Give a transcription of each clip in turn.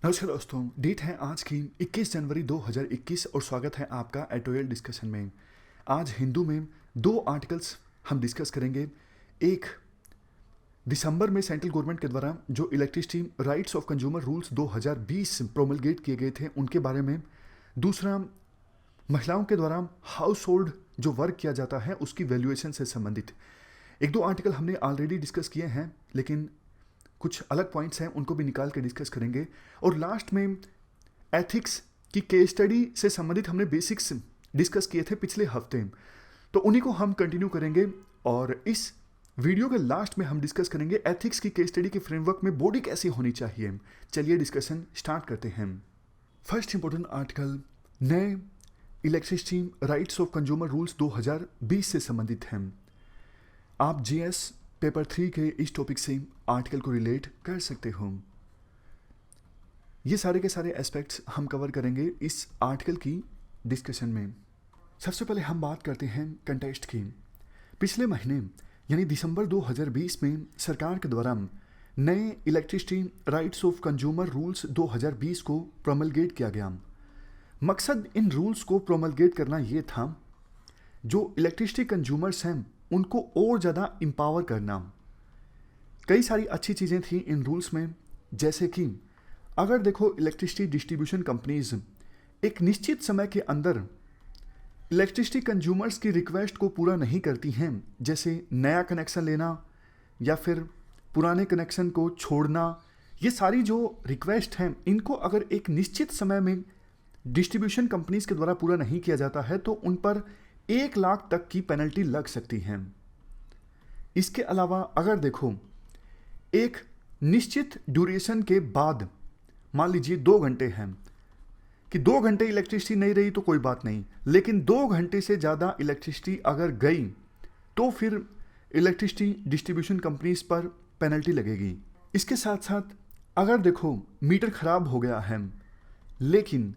नमस्कार दोस्तों, डेट है आज की 21 जनवरी 2021 और स्वागत है आपका एडिटोरियल डिस्कशन में। आज हिंदू में दो आर्टिकल्स हम डिस्कस करेंगे। एक दिसंबर में सेंट्रल गवर्नमेंट के द्वारा जो electricity rights of consumer rules 2020 promulgate किए गए थे उनके बारे में। दूसरा, महिलाओं के द्वारा हाउस होल्ड जो वर्क किया जाता है उसकी वैल्यूएशन से संबंधित एक दो आर्टिकल हमने ऑलरेडी डिस्कस किए हैं, लेकिन कुछ अलग पॉइंट्स हैं उनको भी निकाल के डिस्कस करेंगे। और लास्ट में एथिक्स की केस स्टडी से संबंधित हमने बेसिक्स डिस्कस किए थे पिछले हफ्ते, तो उन्हीं को हम कंटिन्यू करेंगे। और इस वीडियो के लास्ट में हम डिस्कस करेंगे एथिक्स की केस स्टडी के फ्रेमवर्क में बॉडी कैसी होनी चाहिए। चलिए डिस्कशन स्टार्ट करते हैं। फर्स्ट इंपॉर्टेंट आर्टिकल नए electricity rights of consumer rules 2020 से संबंधित हैं। आप जीएस पेपर 3 के इस टॉपिक से आर्टिकल को रिलेट कर सकते हो। ये सारे के सारे एस्पेक्ट्स हम कवर करेंगे इस आर्टिकल की डिस्कशन में। सबसे पहले हम बात करते हैं कंटेक्स्ट की। पिछले महीने यानी दिसंबर 2020 में सरकार के द्वारा नए electricity rights of consumer rules 2020 को प्रोमलगेट किया गया। मकसद इन रूल्स को प्रोमलगेट करना ये था, जो इलेक्ट्रिसिटी कंज्यूमर्स हैं उनको और ज़्यादा एम्पावर करना। कई सारी अच्छी चीज़ें थी इन रूल्स में, जैसे कि अगर देखो इलेक्ट्रिसिटी डिस्ट्रीब्यूशन कंपनीज एक निश्चित समय के अंदर इलेक्ट्रिसिटी कंज्यूमर्स की रिक्वेस्ट को पूरा नहीं करती हैं, जैसे नया कनेक्शन लेना या फिर पुराने कनेक्शन को छोड़ना, ये सारी जो रिक्वेस्ट हैं इनको अगर एक निश्चित समय में डिस्ट्रीब्यूशन कंपनीज के द्वारा पूरा नहीं किया जाता है तो उन पर 1 लाख तक की पेनल्टी लग सकती है। इसके अलावा अगर देखो एक निश्चित ड्यूरेशन के बाद, मान लीजिए 2 घंटे हैं, कि 2 घंटे इलेक्ट्रिसिटी नहीं रही तो कोई बात नहीं, लेकिन 2 घंटे से ज़्यादा इलेक्ट्रिसिटी अगर गई तो फिर इलेक्ट्रिसिटी डिस्ट्रीब्यूशन कंपनीज पर पेनल्टी लगेगी। इसके साथ साथ अगर देखो मीटर खराब हो गया है, लेकिन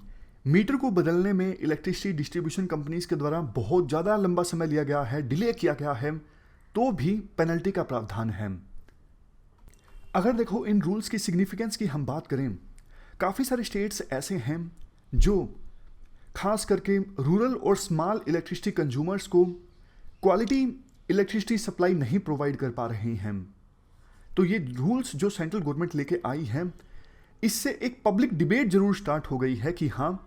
मीटर को बदलने में इलेक्ट्रिसिटी डिस्ट्रीब्यूशन कंपनीज के द्वारा बहुत ज़्यादा लंबा समय लिया गया है, डिले किया गया है, तो भी पेनल्टी का प्रावधान है। अगर देखो इन रूल्स की सिग्निफिकेंस की हम बात करें, काफ़ी सारे स्टेट्स ऐसे हैं जो खास करके रूरल और स्मॉल इलेक्ट्रिसिटी कंज्यूमर्स को क्वालिटी इलेक्ट्रिसिटी सप्लाई नहीं प्रोवाइड कर पा रहे हैं। तो ये रूल्स जो सेंट्रल गवर्नमेंट लेके आई है, इससे एक पब्लिक डिबेट जरूर स्टार्ट हो गई है कि हाँ,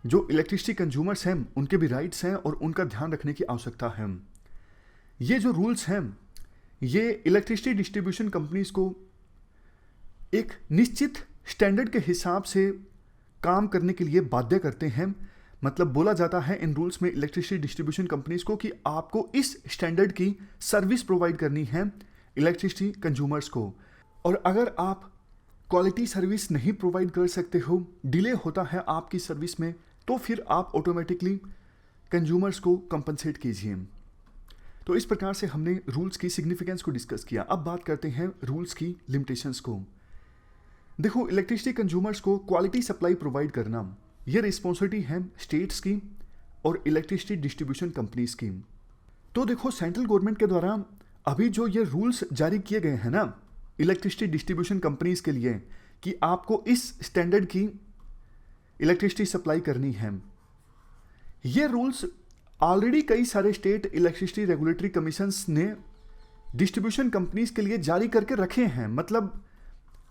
जो इलेक्ट्रिसिटी कंज्यूमर्स हैं उनके भी राइट्स हैं और उनका ध्यान रखने की आवश्यकता है। ये जो रूल्स हैं ये इलेक्ट्रिसिटी डिस्ट्रीब्यूशन कंपनीज को एक निश्चित स्टैंडर्ड के हिसाब से काम करने के लिए बाध्य करते हैं। मतलब बोला जाता है इन रूल्स में इलेक्ट्रिसिटी डिस्ट्रीब्यूशन कंपनीज को कि आपको इस स्टैंडर्ड की सर्विस प्रोवाइड करनी है इलेक्ट्रिसिटी कंज्यूमर्स को, और अगर आप क्वालिटी सर्विस नहीं प्रोवाइड कर सकते हो, डिले होता है आपकी सर्विस में, तो फिर आप ऑटोमेटिकली कंज्यूमर्स को कंपनसेट कीजिए। तो इस प्रकार से हमने रूल्स की सिग्निफिकेंस को डिस्कस किया। अब बात करते हैं रूल्स की लिमिटेशंस को। देखो इलेक्ट्रिसिटी कंज्यूमर्स को क्वालिटी सप्लाई प्रोवाइड करना ये रिस्पॉन्सिबिलिटी है स्टेट्स की और इलेक्ट्रिसिटी डिस्ट्रीब्यूशन कंपनीज की। तो देखो सेंट्रल गवर्नमेंट के द्वारा अभी जो ये रूल्स जारी किए गए हैं ना इलेक्ट्रिसिटी डिस्ट्रीब्यूशन कंपनीज के लिए कि आपको इस स्टैंडर्ड की इलेक्ट्रिसिटी सप्लाई करनी है, ये रूल्स ऑलरेडी कई सारे स्टेट इलेक्ट्रिसिटी रेगुलेटरी कमीशंस ने डिस्ट्रीब्यूशन कंपनीज के लिए जारी करके रखे हैं। मतलब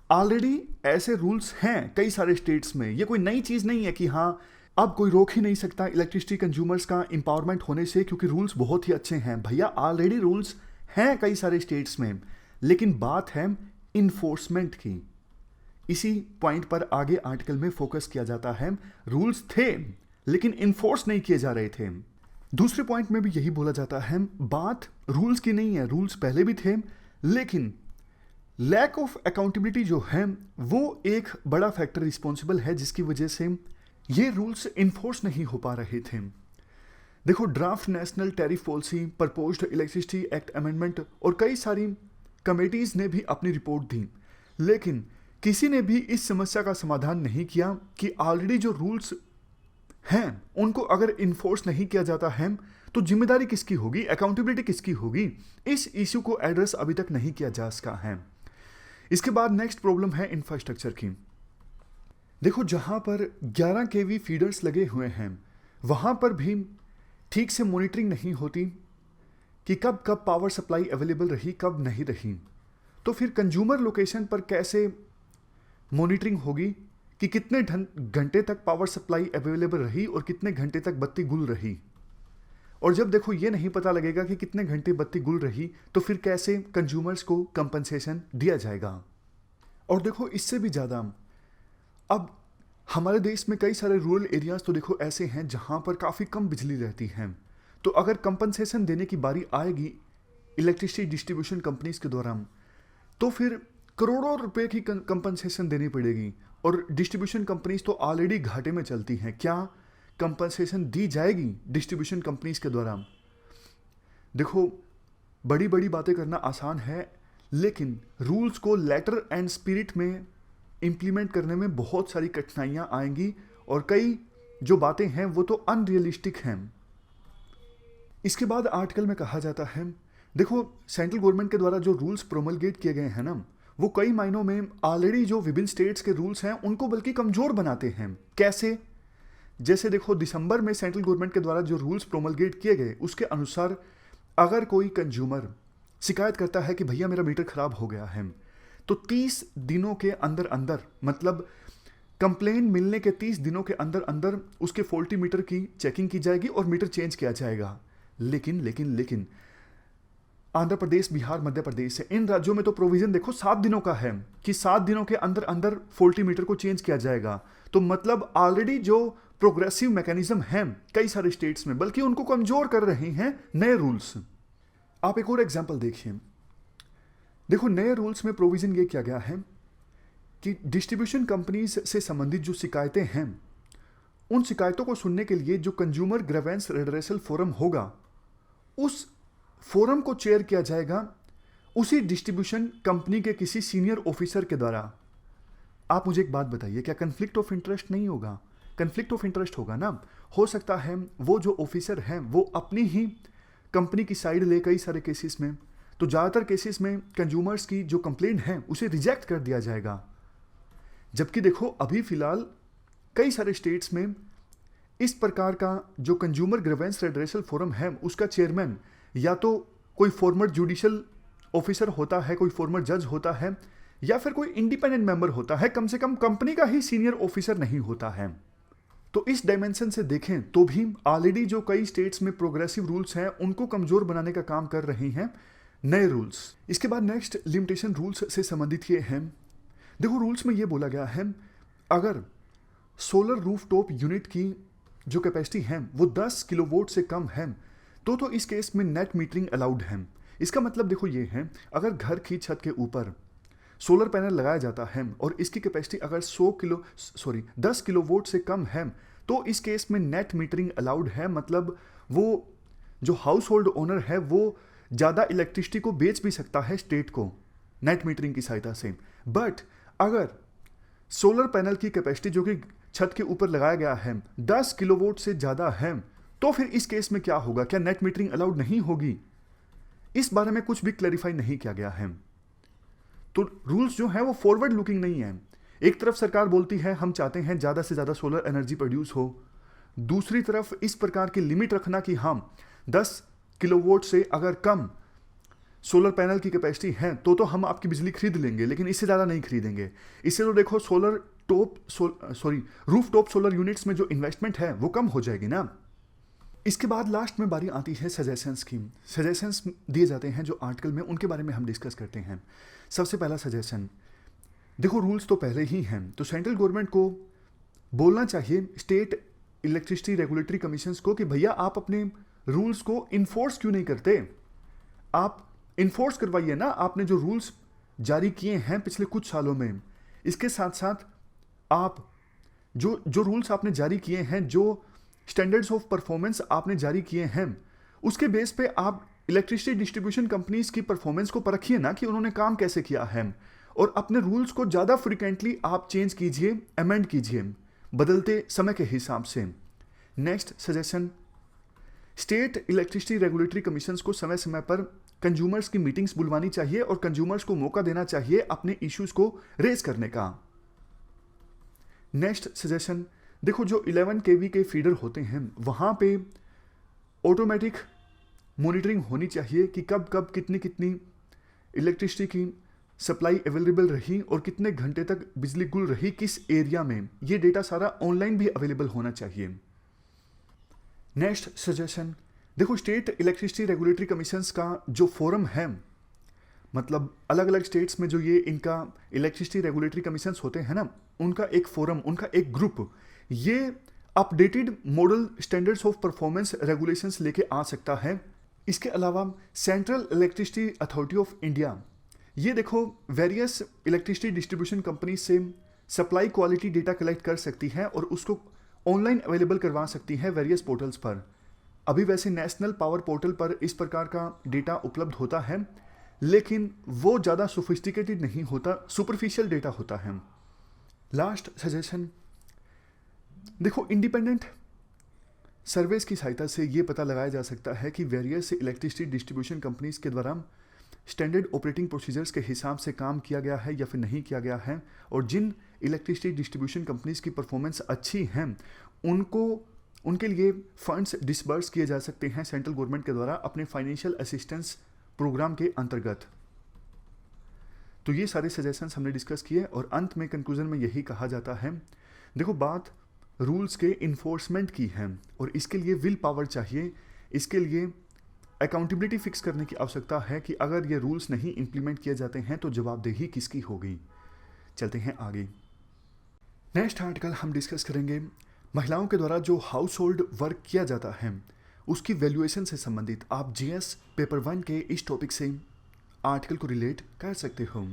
ऑलरेडी ऐसे रूल्स हैं कई सारे स्टेट्स में। ये कोई नई चीज़ नहीं है कि हाँ अब कोई रोक ही नहीं सकता इलेक्ट्रिसिटी कंज्यूमर्स का एम्पावरमेंट होने से, क्योंकि रूल्स बहुत ही अच्छे हैं। भैया ऑलरेडी रूल्स हैं कई सारे स्टेट्स में, लेकिन बात है इन्फोर्समेंट की। इसी पॉइंट पर आगे आर्टिकल में फोकस किया जाता है। रूल्स थे लेकिन इन्फोर्स नहीं किए जा रहे थे। दूसरे पॉइंट में भी यही बोला जाता है, बात रूल्स की नहीं है, रूल्स पहले भी थे, लेकिन लैक ऑफ अकाउंटेबिलिटी जो है वो एक बड़ा फैक्टर रिस्पॉन्सिबल है जिसकी वजह से ये रूल्स इन्फोर्स नहीं हो पा रहे थे। देखो draft national tariff policy, proposed electricity act amendment और कई सारी कमेटीज ने भी अपनी रिपोर्ट दी, लेकिन किसी ने भी इस समस्या का समाधान नहीं किया कि ऑलरेडी जो रूल्स हैं उनको अगर इन्फोर्स नहीं किया जाता है तो जिम्मेदारी किसकी होगी, अकाउंटेबिलिटी किसकी होगी। इस इश्यू को एड्रेस अभी तक नहीं किया जा सका है। इसके बाद नेक्स्ट प्रॉब्लम है इंफ्रास्ट्रक्चर की। देखो जहाँ पर 11 केवी फीडर्स लगे हुए हैं वहाँ पर भी ठीक से मॉनिटरिंग नहीं होती कि कब कब पावर सप्लाई अवेलेबल रही कब नहीं रही, तो फिर कंज्यूमर लोकेशन पर कैसे मॉनिटरिंग होगी कि कितने घंटे तक पावर सप्लाई अवेलेबल रही और कितने घंटे तक बत्ती गुल रही। और जब देखो ये नहीं पता लगेगा कि कितने घंटे बत्ती गुल रही तो फिर कैसे कंज्यूमर्स को कंपनसेशन दिया जाएगा। और देखो इससे भी ज़्यादा अब हमारे देश में कई सारे रूरल एरियाज तो देखो ऐसे हैं जहाँ पर काफ़ी कम बिजली रहती है, तो अगर कंपनसेशन देने की बारी आएगी इलेक्ट्रिसिटी डिस्ट्रीब्यूशन कंपनीज के द्वारा तो फिर करोड़ों रुपए की कंपनसेशन देनी पड़ेगी और डिस्ट्रीब्यूशन कंपनीज तो ऑलरेडी घाटे में चलती हैं। क्या कंपनसेशन दी जाएगी डिस्ट्रीब्यूशन कंपनीज के द्वारा? देखो बड़ी बड़ी बातें करना आसान है, लेकिन रूल्स को लेटर एंड स्पिरिट में इम्प्लीमेंट करने में बहुत सारी कठिनाइयां आएंगी और कई जो बातें हैं वो तो अनरियलिस्टिक हैं। इसके बाद आर्टिकल में कहा जाता है देखो सेंट्रल गवर्नमेंट के द्वारा जो रूल्स प्रोमलगेट किए गए हैं ना वो कई मायनों में ऑलरेडी जो विभिन्न स्टेट्स के रूल्स हैं उनको बल्कि कमजोर बनाते हैं। कैसे? जैसे देखो दिसंबर में सेंट्रल गवर्नमेंट के द्वारा जो रूल्स प्रोमलगेट किए गए उसके अनुसार अगर कोई कंज्यूमर शिकायत करता है कि भैया मेरा मीटर खराब हो गया है तो 30 दिनों के अंदर अंदर, मतलब कंप्लेन मिलने के 30 दिनों के अंदर अंदर उसके फॉल्टी मीटर की चेकिंग की जाएगी और मीटर चेंज किया जाएगा। लेकिन आंध्र प्रदेश, बिहार, मध्य प्रदेश है, इन राज्यों में तो प्रोविजन देखो 7 दिनों का है कि 7 दिनों के अंदर अंदर फॉल्टी मीटर को चेंज किया जाएगा। तो मतलब ऑलरेडी जो प्रोग्रेसिव मैकेनिज्म है कई सारे स्टेट्स में बल्कि उनको कमजोर कर रहे हैं नए रूल्स। आप एक और एग्जांपल देखिए, देखो नए रूल्स में प्रोविजन ये किया गया है कि डिस्ट्रीब्यूशन कंपनीज से संबंधित जो शिकायतें हैं उन शिकायतों को सुनने के लिए जो कंज्यूमर ग्रीवेंस रेडरेसल फोरम होगा उस फोरम को चेयर किया जाएगा उसी डिस्ट्रीब्यूशन कंपनी के किसी सीनियर ऑफिसर के द्वारा। आप मुझे एक बात बताइए, क्या कन्फ्लिक्ट ऑफ इंटरेस्ट नहीं होगा? कन्फ्लिक्ट ऑफ इंटरेस्ट होगा ना। हो सकता है वो जो ऑफिसर हैं वो अपनी ही कंपनी की साइड ले कई सारे केसेस में, तो ज़्यादातर केसेस में कंज्यूमर्स की जो कंप्लेंट है उसे रिजेक्ट कर दिया जाएगा। जबकि देखो अभी फिलहाल कई सारे स्टेट्स में इस प्रकार का जो कंज्यूमर ग्रीवेंस रेडरेसल फोरम है उसका चेयरमैन या तो कोई फॉर्मर जुडिशियल ऑफिसर होता है, कोई फॉर्मर जज होता है, या फिर कोई इंडिपेंडेंट मेंबर होता है, कम से कम कंपनी का ही सीनियर ऑफिसर नहीं होता है। तो इस डायमेंशन से देखें तो भी ऑलरेडी जो कई स्टेट्स में प्रोग्रेसिव रूल्स हैं उनको कमजोर बनाने का काम कर रही हैं नए रूल्स। इसके बाद नेक्स्ट लिमिटेशन रूल्स से संबंधित ये हैं। देखो रूल्स में ये बोला गया है अगर सोलर रूफटॉप यूनिट की जो कैपेसिटी है वो 10 किलोवाट से कम है तो इस केस में नेट मीटरिंग अलाउड है। इसका मतलब देखो ये है अगर घर की छत के ऊपर सोलर पैनल लगाया जाता है और इसकी कैपेसिटी अगर 10 किलोवाट से कम है तो इस केस में नेट मीटरिंग अलाउड है। मतलब वो जो हाउस होल्ड ओनर है वो ज़्यादा इलेक्ट्रिसिटी को बेच भी सकता है स्टेट को नेट मीटरिंग की सहायता से। बट अगर सोलर पैनल की कैपेसिटी जो कि छत के ऊपर लगाया गया है 10 किलोवाट से ज़्यादा है तो फिर इस केस में क्या होगा? क्या नेट मीटरिंग अलाउड नहीं होगी? इस बारे में कुछ भी क्लैरिफाई नहीं किया गया है। तो रूल्स जो है वो फॉरवर्ड लुकिंग नहीं है। एक तरफ सरकार बोलती है हम चाहते हैं ज़्यादा से ज़्यादा सोलर एनर्जी प्रोड्यूस हो, दूसरी तरफ इस प्रकार की लिमिट रखना कि हम 10 किलोवाट से अगर कम सोलर पैनल की कैपेसिटी है तो हम आपकी बिजली खरीद लेंगे लेकिन इससे ज़्यादा नहीं खरीदेंगे। इससे तो देखो रूफ टॉप सोलर यूनिट्स में जो इन्वेस्टमेंट है वो कम हो जाएगी ना। इसके बाद लास्ट में बारी आती है सजेशंस की। सजेशंस दिए जाते हैं जो आर्टिकल में, उनके बारे में हम डिस्कस करते हैं। सबसे पहला सजेशन, देखो रूल्स तो पहले ही हैं तो सेंट्रल गवर्नमेंट को बोलना चाहिए स्टेट इलेक्ट्रिसिटी रेगुलेटरी कमीशंस को कि भैया आप अपने रूल्स को इन्फोर्स क्यों नहीं करते? आप इन्फोर्स करवाइए ना। आपने जो रूल्स जारी किए हैं पिछले कुछ सालों में, इसके साथ साथ आप जो रूल्स आपने जारी किए हैं, जो स्टैंडर्ड्स ऑफ परफॉर्मेंस आपने जारी किए हैं, उसके बेस पे आप इलेक्ट्रिसिटी डिस्ट्रीब्यूशन कंपनीज की परफॉर्मेंस को परखिए ना कि उन्होंने काम कैसे किया है और अपने रूल्स को ज़्यादा फ्रिक्वेंटली आप चेंज कीजिए, अमेंड कीजिए बदलते समय के हिसाब से। Next suggestion, state electricity regulatory commissions को समय समय पर कंज्यूमर्स की मीटिंग्स बुलवानी चाहिए और कंज्यूमर्स को मौका देना चाहिए अपने इश्यूज को रेज करने का। नेक्स्ट सजेशन, देखो जो 11 kV के फीडर होते हैं वहाँ पे ऑटोमेटिक मॉनिटरिंग होनी चाहिए कि कब कब कितनी कितनी इलेक्ट्रिसिटी की सप्लाई अवेलेबल रही और कितने घंटे तक बिजली गुल रही किस एरिया में, ये डेटा सारा ऑनलाइन भी अवेलेबल होना चाहिए। नेक्स्ट सजेशन, देखो स्टेट इलेक्ट्रिसिटी रेगुलेटरी कमीशंस का जो फोरम है, मतलब अलग अलग स्टेट्स में जो ये इनका इलेक्ट्रिसिटी रेगुलेटरी कमीशंस होते हैं ना, उनका एक फोरम, उनका एक ग्रुप, ये updated model standards of performance regulations लेके आ सकता है। इसके अलावा central electricity authority of India, ये देखो वेरियस इलेक्ट्रिसिटी डिस्ट्रीब्यूशन कंपनी से सप्लाई क्वालिटी डेटा कलेक्ट कर सकती है और उसको ऑनलाइन अवेलेबल करवा सकती है वेरियस पोर्टल्स पर। अभी वैसे नेशनल पावर पोर्टल पर इस प्रकार का डेटा उपलब्ध होता है, लेकिन वो ज़्यादा सोफिस्टिकेटेड नहीं होता, सुपरफिशियल डेटा होता है। लास्ट सजेशन, देखो इंडिपेंडेंट सर्वेस की सहायता से ये पता लगाया जा सकता है कि वेरियस इलेक्ट्रिसिटी डिस्ट्रीब्यूशन कंपनीज के द्वारा स्टैंडर्ड ऑपरेटिंग प्रोसीजर्स के हिसाब से काम किया गया है या फिर नहीं किया गया है, और जिन इलेक्ट्रिसिटी डिस्ट्रीब्यूशन कंपनीज की परफॉर्मेंस अच्छी हैं उनको उनके लिए फंड्स डिसबर्स किए जा सकते हैं सेंट्रल गवर्नमेंट के द्वारा अपने फाइनेंशियल असिस्टेंस प्रोग्राम के अंतर्गत। तो ये सारे सजेशंस हमने डिस्कस किए और अंत में कंक्लूजन में यही कहा जाता है, देखो बात रूल्स के इन्फोर्समेंट की है और इसके लिए विल पावर चाहिए, इसके लिए अकाउंटेबिलिटी फिक्स करने की आवश्यकता है कि अगर ये रूल्स नहीं इंप्लीमेंट किए जाते हैं तो जवाबदेही किसकी होगी। चलते हैं आगे। नेक्स्ट आर्टिकल हम डिस्कस करेंगे महिलाओं के द्वारा जो हाउस होल्ड वर्क किया जाता है उसकी वैल्यूएशन से संबंधित। आप जीएस पेपर 1 के इस टॉपिक से आर्टिकल को रिलेट कर सकते हो।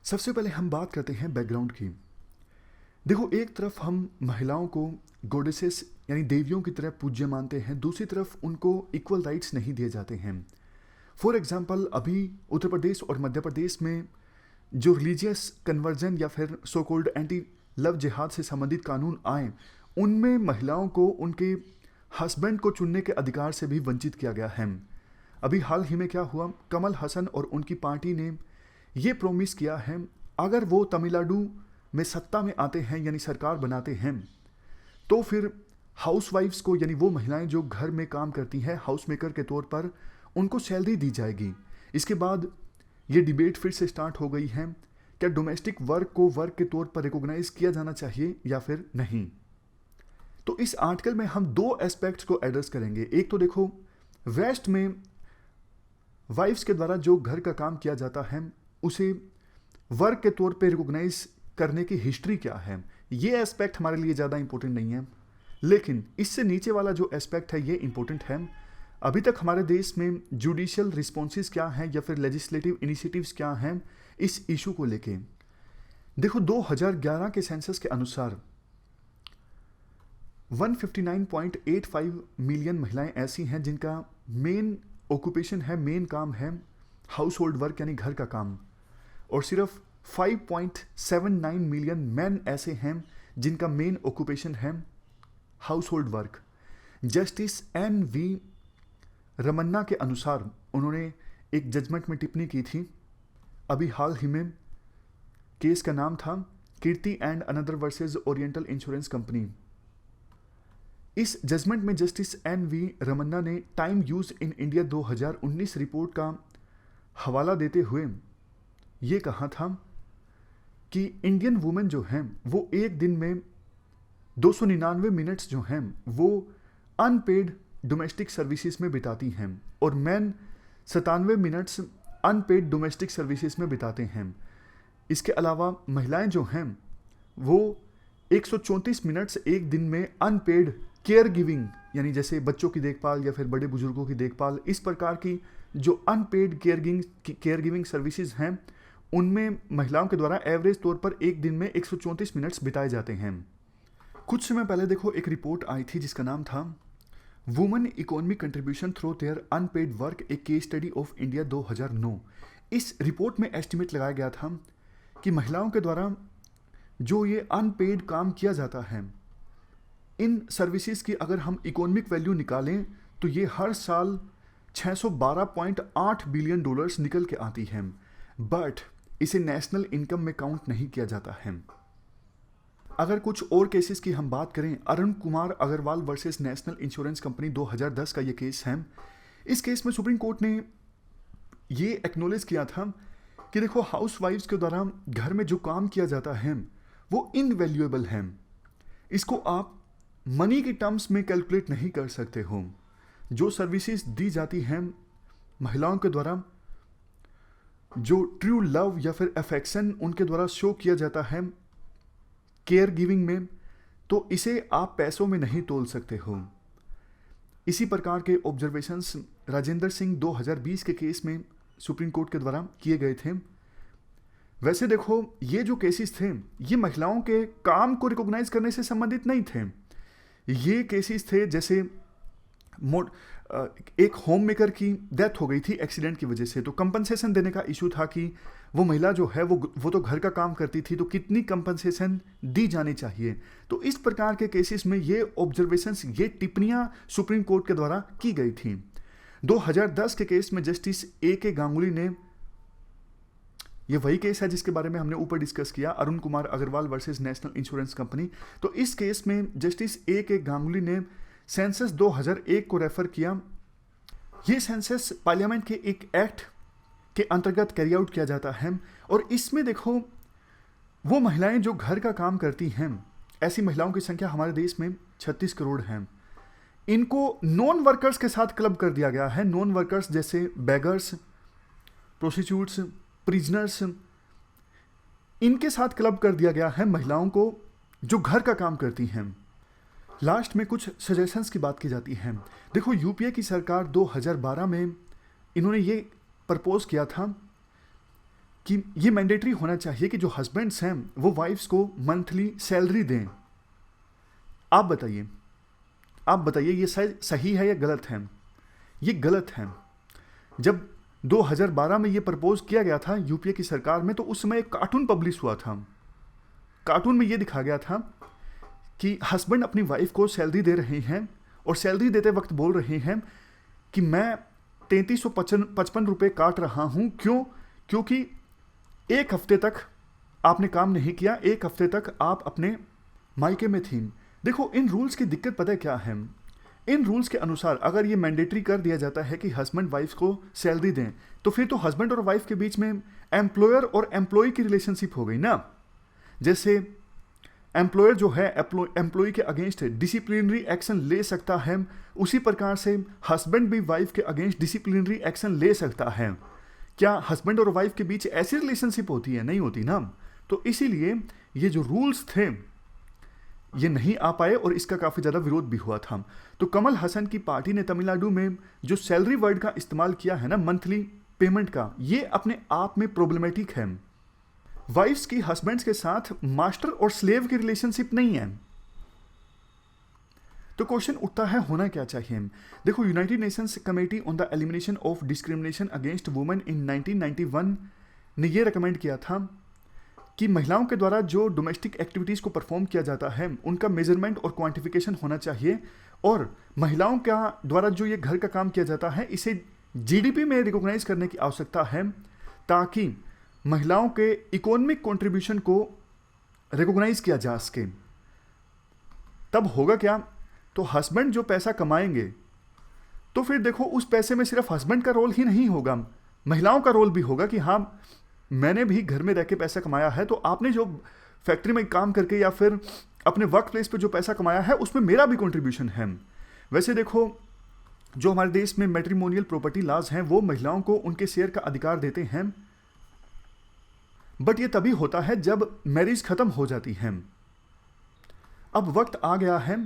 सबसे पहले हम बात करते हैं बैकग्राउंड की। देखो एक तरफ हम महिलाओं को गॉडेसेस यानी देवियों की तरह पूज्य मानते हैं, दूसरी तरफ उनको इक्वल राइट्स नहीं दिए जाते हैं। फॉर एग्जांपल अभी उत्तर प्रदेश और मध्य प्रदेश में जो रिलीजियस कन्वर्जन या फिर सो कॉल्ड एंटी लव जिहाद से संबंधित कानून आए, उनमें महिलाओं को उनके हस्बैंड को चुनने के अधिकार से भी वंचित किया गया है। अभी हाल ही में क्या हुआ, कमल हसन और उनकी पार्टी ने ये प्रॉमिस किया है अगर वो तमिलनाडु में सत्ता में आते हैं यानी सरकार बनाते हैं तो फिर हाउसवाइफ्स को यानी वो महिलाएं जो घर में काम करती हैं हाउस मेकर के तौर पर, उनको सैलरी दी जाएगी। इसके बाद ये डिबेट फिर से स्टार्ट हो गई है, क्या डोमेस्टिक वर्क को वर्क के तौर पर रिकॉग्नाइज किया जाना चाहिए या फिर नहीं। तो इस आर्टिकल में हम दो एस्पेक्ट्स को एड्रेस करेंगे। एक तो देखो वेस्ट में वाइफ्स के द्वारा जो घर का काम किया जाता है उसे वर्क के तौर पे रिकॉग्नाइज करने की हिस्ट्री क्या है, ये एस्पेक्ट हमारे लिए ज़्यादा इंपॉर्टेंट नहीं है, लेकिन इससे नीचे वाला जो एस्पेक्ट है ये इंपॉर्टेंट है। अभी तक हमारे देश में जुडिशियल रिस्पॉन्सेज क्या हैं या फिर लेजिस्लेटिव इनिशिएटिव्स क्या हैं इस इशू को लेके। देखो 2011 के सेंसस के अनुसार 159.85 मिलियन महिलाएं ऐसी हैं जिनका मेन ऑक्यूपेशन है, मेन काम है हाउस होल्ड वर्क यानी घर का काम, और सिर्फ 5.79 मिलियन मैन ऐसे हैं जिनका मेन ऑक्यूपेशन है household work. Justice NV Ramana के अनुसार उन्होंने एक जजमेंट में टिप्पणी की थी, अभी हाल ही में केस का नाम था Kirti and another versus oriental insurance company. इस जजमेंट में जस्टिस NV रमन्ना ने time use in India 2019 report का हवाला देते हुए ये कहा था कि इंडियन वुमेन जो हैं वो एक दिन में 299 मिनट्स जो हैं वो अनपेड डोमेस्टिक सर्विसेज में बिताती हैं और man 97 minutes unpaid domestic services में बिताते हैं। इसके अलावा महिलाएं जो हैं वो 134 मिनट्स एक दिन में अनपेड केयर गिविंग यानी जैसे बच्चों की देखभाल या फिर बड़े बुजुर्गों की देखभाल, इस प्रकार की जो अनपेड केयर गिविंग सर्विसेज हैं उनमें महिलाओं के द्वारा एवरेज तौर पर एक दिन में 134 मिनट्स बिताए जाते हैं। कुछ समय पहले देखो एक रिपोर्ट आई थी जिसका नाम था women economic contribution through their unpaid work, a case study of India 2009। इस रिपोर्ट में एस्टिमेट लगाया गया था कि महिलाओं के द्वारा जो ये अनपेड काम किया जाता है इन सर्विसेज की अगर हम इकोनॉमिक वैल्यू निकालें तो ये हर साल 612.8 बिलियन डॉलर्स निकल के आती हैं, बट इसे नेशनल इनकम में काउंट नहीं किया जाता है। अगर कुछ और केसेस की हम बात करें, Arun Kumar Agarwal versus national insurance company 2010 का ये केस है। इस केस में सुप्रीम कोर्ट ने ये एक्नॉलेज किया था कि देखो, हाउस वाइफ्स के द्वारा घर में जो काम किया जाता है वो इनवैल्यूएबल है, इसको आप मनी के टर्म्स में कैलकुलेट नहीं कर सकते हो। जो सर्विसेज दी जाती हैं महिलाओं के द्वारा, जो ट्रू लव या फिर अफेक्शन उनके द्वारा शो किया जाता है केयर गिविंग में, तो इसे आप पैसों में नहीं तोल सकते हो। इसी प्रकार के ऑब्जर्वेशंस राजेंद्र सिंह 2020 के केस में सुप्रीम कोर्ट के द्वारा किए गए थे। वैसे देखो, ये जो केसेस थे ये महिलाओं के काम को रिकॉग्नाइज करने से संबंधित नहीं थे। ये केसेस थे जैसे एक होम मेकर की डेथ हो गई थी एक्सीडेंट की वजह से, तो कंपनसेशन देने का इशू था कि वो महिला जो है वो तो घर का काम करती थी, तो कितनी कंपनसेशन दी जानी चाहिए। तो इस प्रकार के केसेस में ये ऑब्जर्वेशंस, ये टिप्पणियां सुप्रीम कोर्ट के द्वारा की गई थी। 2010 के केस में जस्टिस ए के गांगुली ने, ये वही केस है जिसके बारे में हमने ऊपर डिस्कस किया, Arun Kumar Agarwal versus national insurance company. तो इस केस में जस्टिस ए के गांगुली ने सेंसस 2001 को रेफर किया। ये सेंसस पार्लियामेंट के एक एक्ट के अंतर्गत कैरी आउट किया जाता है, और इसमें देखो, वो महिलाएं जो घर का काम करती हैं, ऐसी महिलाओं की संख्या हमारे देश में 36 करोड़ है। इनको नॉन वर्कर्स के साथ क्लब कर दिया गया है। नॉन वर्कर्स जैसे बेगर्स, प्रोस्टिट्यूट्स, प्रिजनर्स, इनके साथ क्लब कर दिया गया है महिलाओं को जो घर का काम करती हैं। लास्ट में कुछ सजेशंस की बात की जाती है। देखो, यूपीए की सरकार 2012 में इन्होंने ये प्रपोज किया था कि ये मैंडेटरी होना चाहिए कि जो हस्बैंड्स हैं वो वाइफ्स को मंथली सैलरी दें। आप बताइए ये सही है या गलत है? ये गलत है। जब 2012 में ये प्रपोज किया गया था यूपीए की सरकार में, तो उस समय एक कार्टून पब्लिश हुआ था। कार्टून में ये दिखा गया था कि हस्बैंड अपनी वाइफ को सैलरी दे रहे हैं, और सैलरी देते वक्त बोल रहे हैं कि मैं 3355 रुपये काट रहा हूँ। क्योंकि एक हफ्ते तक आपने काम नहीं किया, एक हफ्ते तक आप अपने मायके में थी। देखो, इन रूल्स की दिक्कत पता है क्या है? इन रूल्स के अनुसार अगर ये मैंडेटरी कर दिया जाता है कि हस्बैंड वाइफ को सैलरी दें, तो फिर तो हस्बैंड और वाइफ के बीच में एम्प्लॉयर और एम्प्लॉय की रिलेशनशिप हो गई ना। जैसे एम्प्लॉयर जो है एम्प्लॉय के अगेंस्ट डिसिप्लिनरी एक्शन ले सकता है, उसी प्रकार से हस्बैंड भी वाइफ के अगेंस्ट डिसिप्लिनरी एक्शन ले सकता है। क्या हस्बैंड और वाइफ के बीच ऐसी रिलेशनशिप होती है? नहीं होती ना। तो इसीलिए ये जो रूल्स थे ये नहीं आ पाए, और इसका काफ़ी ज़्यादा विरोध भी हुआ था। तो कमल हसन की पार्टी ने तमिलनाडु में जो सैलरी वर्ड का इस्तेमाल किया है ना, मंथली पेमेंट का, ये अपने आप में प्रॉब्लमेटिक है। वाइफ्स की हस्बैंड्स के साथ मास्टर और स्लेव की रिलेशनशिप नहीं है। तो क्वेश्चन उठता है, होना क्या चाहिए? देखो, United Nations committee on the elimination of discrimination against women in 1991 ने यह रिकमेंड किया था कि महिलाओं के द्वारा जो डोमेस्टिक एक्टिविटीज़ को परफॉर्म किया जाता है उनका मेजरमेंट और क्वांटिफिकेशन होना चाहिए, और महिलाओं का द्वारा जो ये घर का काम किया जाता है इसे जीडीपी में रिकॉग्नाइज करने की आवश्यकता है, ताकि महिलाओं के इकोनॉमिक कंट्रीब्यूशन को रिकॉग्नाइज किया जा सके। तब होगा क्या? तो हस्बैंड जो पैसा कमाएंगे, तो फिर देखो, उस पैसे में सिर्फ हस्बैंड का रोल ही नहीं होगा, महिलाओं का रोल भी होगा कि हाँ, मैंने भी घर में रह के पैसा कमाया है, तो आपने जो फैक्ट्री में काम करके या फिर अपने वर्क प्लेस पे जो पैसा कमाया है उसमें मेरा भी कंट्रीब्यूशन है। वैसे देखो, जो हमारे देश में मैट्रिमोनियल प्रॉपर्टी लॉज हैं वो महिलाओं को उनके शेयर का अधिकार देते हैं, बट ये तभी होता है जब मैरिज खत्म हो जाती है। अब वक्त आ गया है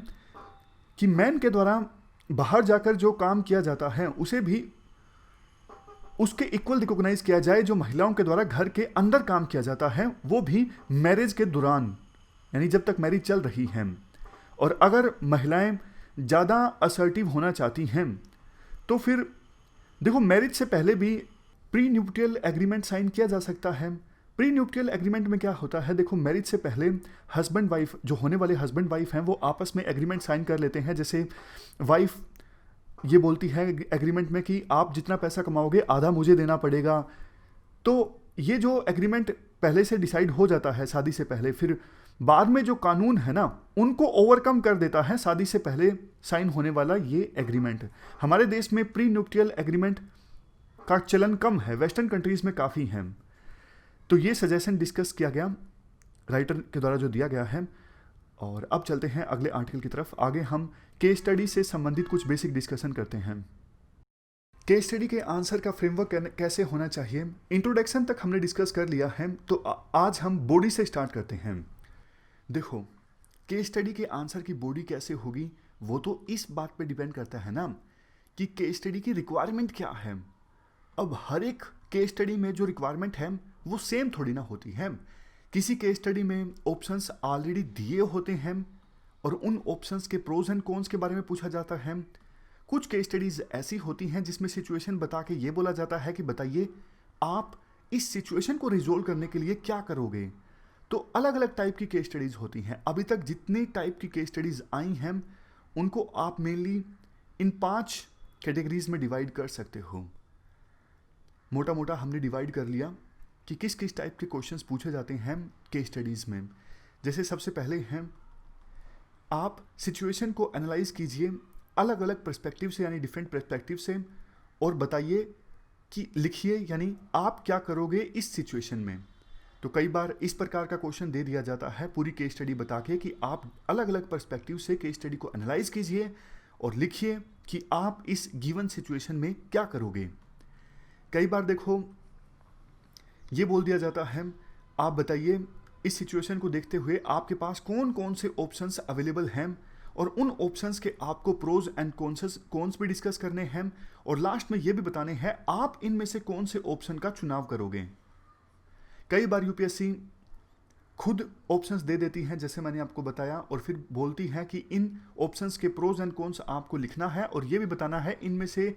कि मैन के द्वारा बाहर जाकर जो काम किया जाता है उसे भी उसके इक्वल रिकॉग्नाइज किया जाए। जो महिलाओं के द्वारा घर के अंदर काम किया जाता है वो भी मैरिज के दौरान, यानी जब तक मैरिज चल रही है। और अगर महिलाएं ज़्यादा असर्टिव होना चाहती हैं तो फिर देखो, मैरिज से पहले भी प्री न्यूट्रियल एग्रीमेंट साइन किया जा सकता है। प्री न्यूट्रियल एग्रीमेंट में क्या होता है? देखो, मैरिज से पहले हस्बैंड वाइफ, जो होने वाले हस्बैंड वाइफ हैं, वो आपस में एग्रीमेंट साइन कर लेते हैं। जैसे वाइफ ये बोलती है एग्रीमेंट में कि आप जितना पैसा कमाओगे आधा मुझे देना पड़ेगा। तो ये जो एग्रीमेंट पहले से डिसाइड हो जाता है शादी से पहले, फिर बाद में जो कानून है ना उनको ओवरकम कर देता है शादी से पहले साइन होने वाला ये एग्रीमेंट। हमारे देश में प्री न्यूक्टियल एग्रीमेंट का चलन कम है, वेस्टर्न कंट्रीज में काफ़ी है। तो ये सजेशन डिस्कस किया गया राइटर के द्वारा जो दिया गया है। और अब चलते हैं अगले आर्टिकल की तरफ। आगे हम केस स्टडी से संबंधित कुछ बेसिक डिस्कशन करते हैं। केस स्टडी के आंसर का फ्रेमवर्क कैसे होना चाहिए, इंट्रोडक्शन तक हमने डिस्कस कर लिया है। तो आज हम बॉडी से स्टार्ट करते हैं। देखो, केस स्टडी के आंसर की बॉडी कैसे होगी वो तो इस बात पे डिपेंड करता है ना कि केस स्टडी की रिक्वायरमेंट क्या है। अब हर एक केस स्टडी में जो रिक्वायरमेंट है वो सेम थोड़ी ना होती है। किसी केस स्टडी में ऑप्शंस ऑलरेडी दिए होते हैं और उन ऑप्शंस के प्रोज एंड कॉन्स के बारे में पूछा जाता है। कुछ केस स्टडीज ऐसी होती हैं जिसमें सिचुएशन बता के ये बोला जाता है कि बताइए आप इस सिचुएशन को रिजोल्व करने के लिए क्या करोगे। तो अलग अलग टाइप की केस स्टडीज होती हैं। अभी तक जितने टाइप की केस स्टडीज आई हैं उनको आप मेनली इन 5 कैटेगरीज में डिवाइड कर सकते हो। मोटा मोटा हमने डिवाइड कर लिया कि किस किस टाइप के क्वेश्चंस पूछे जाते हैं केस स्टडीज़ में। जैसे सबसे पहले हैं, आप सिचुएशन को एनालाइज कीजिए अलग अलग पर्सपेक्टिव से, यानी डिफरेंट पर्सपेक्टिव से, और बताइए कि लिखिए यानी आप क्या करोगे इस सिचुएशन में। तो कई बार इस प्रकार का क्वेश्चन दे दिया जाता है पूरी केस स्टडी बता के कि आप अलग अलग पर्सपेक्टिव से केस स्टडी को एनालाइज कीजिए और लिखिए कि आप इस गिवन सिचुएशन में क्या करोगे। कई बार देखो ये बोल दिया जाता है आप बताइए इस सिचुएशन को देखते हुए आपके पास कौन कौन से ऑप्शंस अवेलेबल हैं और उन ऑप्शंस के आपको प्रोज एंड कॉन्स भी डिस्कस करने हैं और लास्ट में ये भी बताने हैं आप इनमें से कौन से ऑप्शन का चुनाव करोगे। कई बार यूपीएससी खुद ऑप्शंस दे देती हैं जैसे मैंने आपको बताया और फिर बोलती है कि इन ऑप्शंस के प्रोज एंड कॉन्स आपको लिखना है और ये भी बताना है इनमें से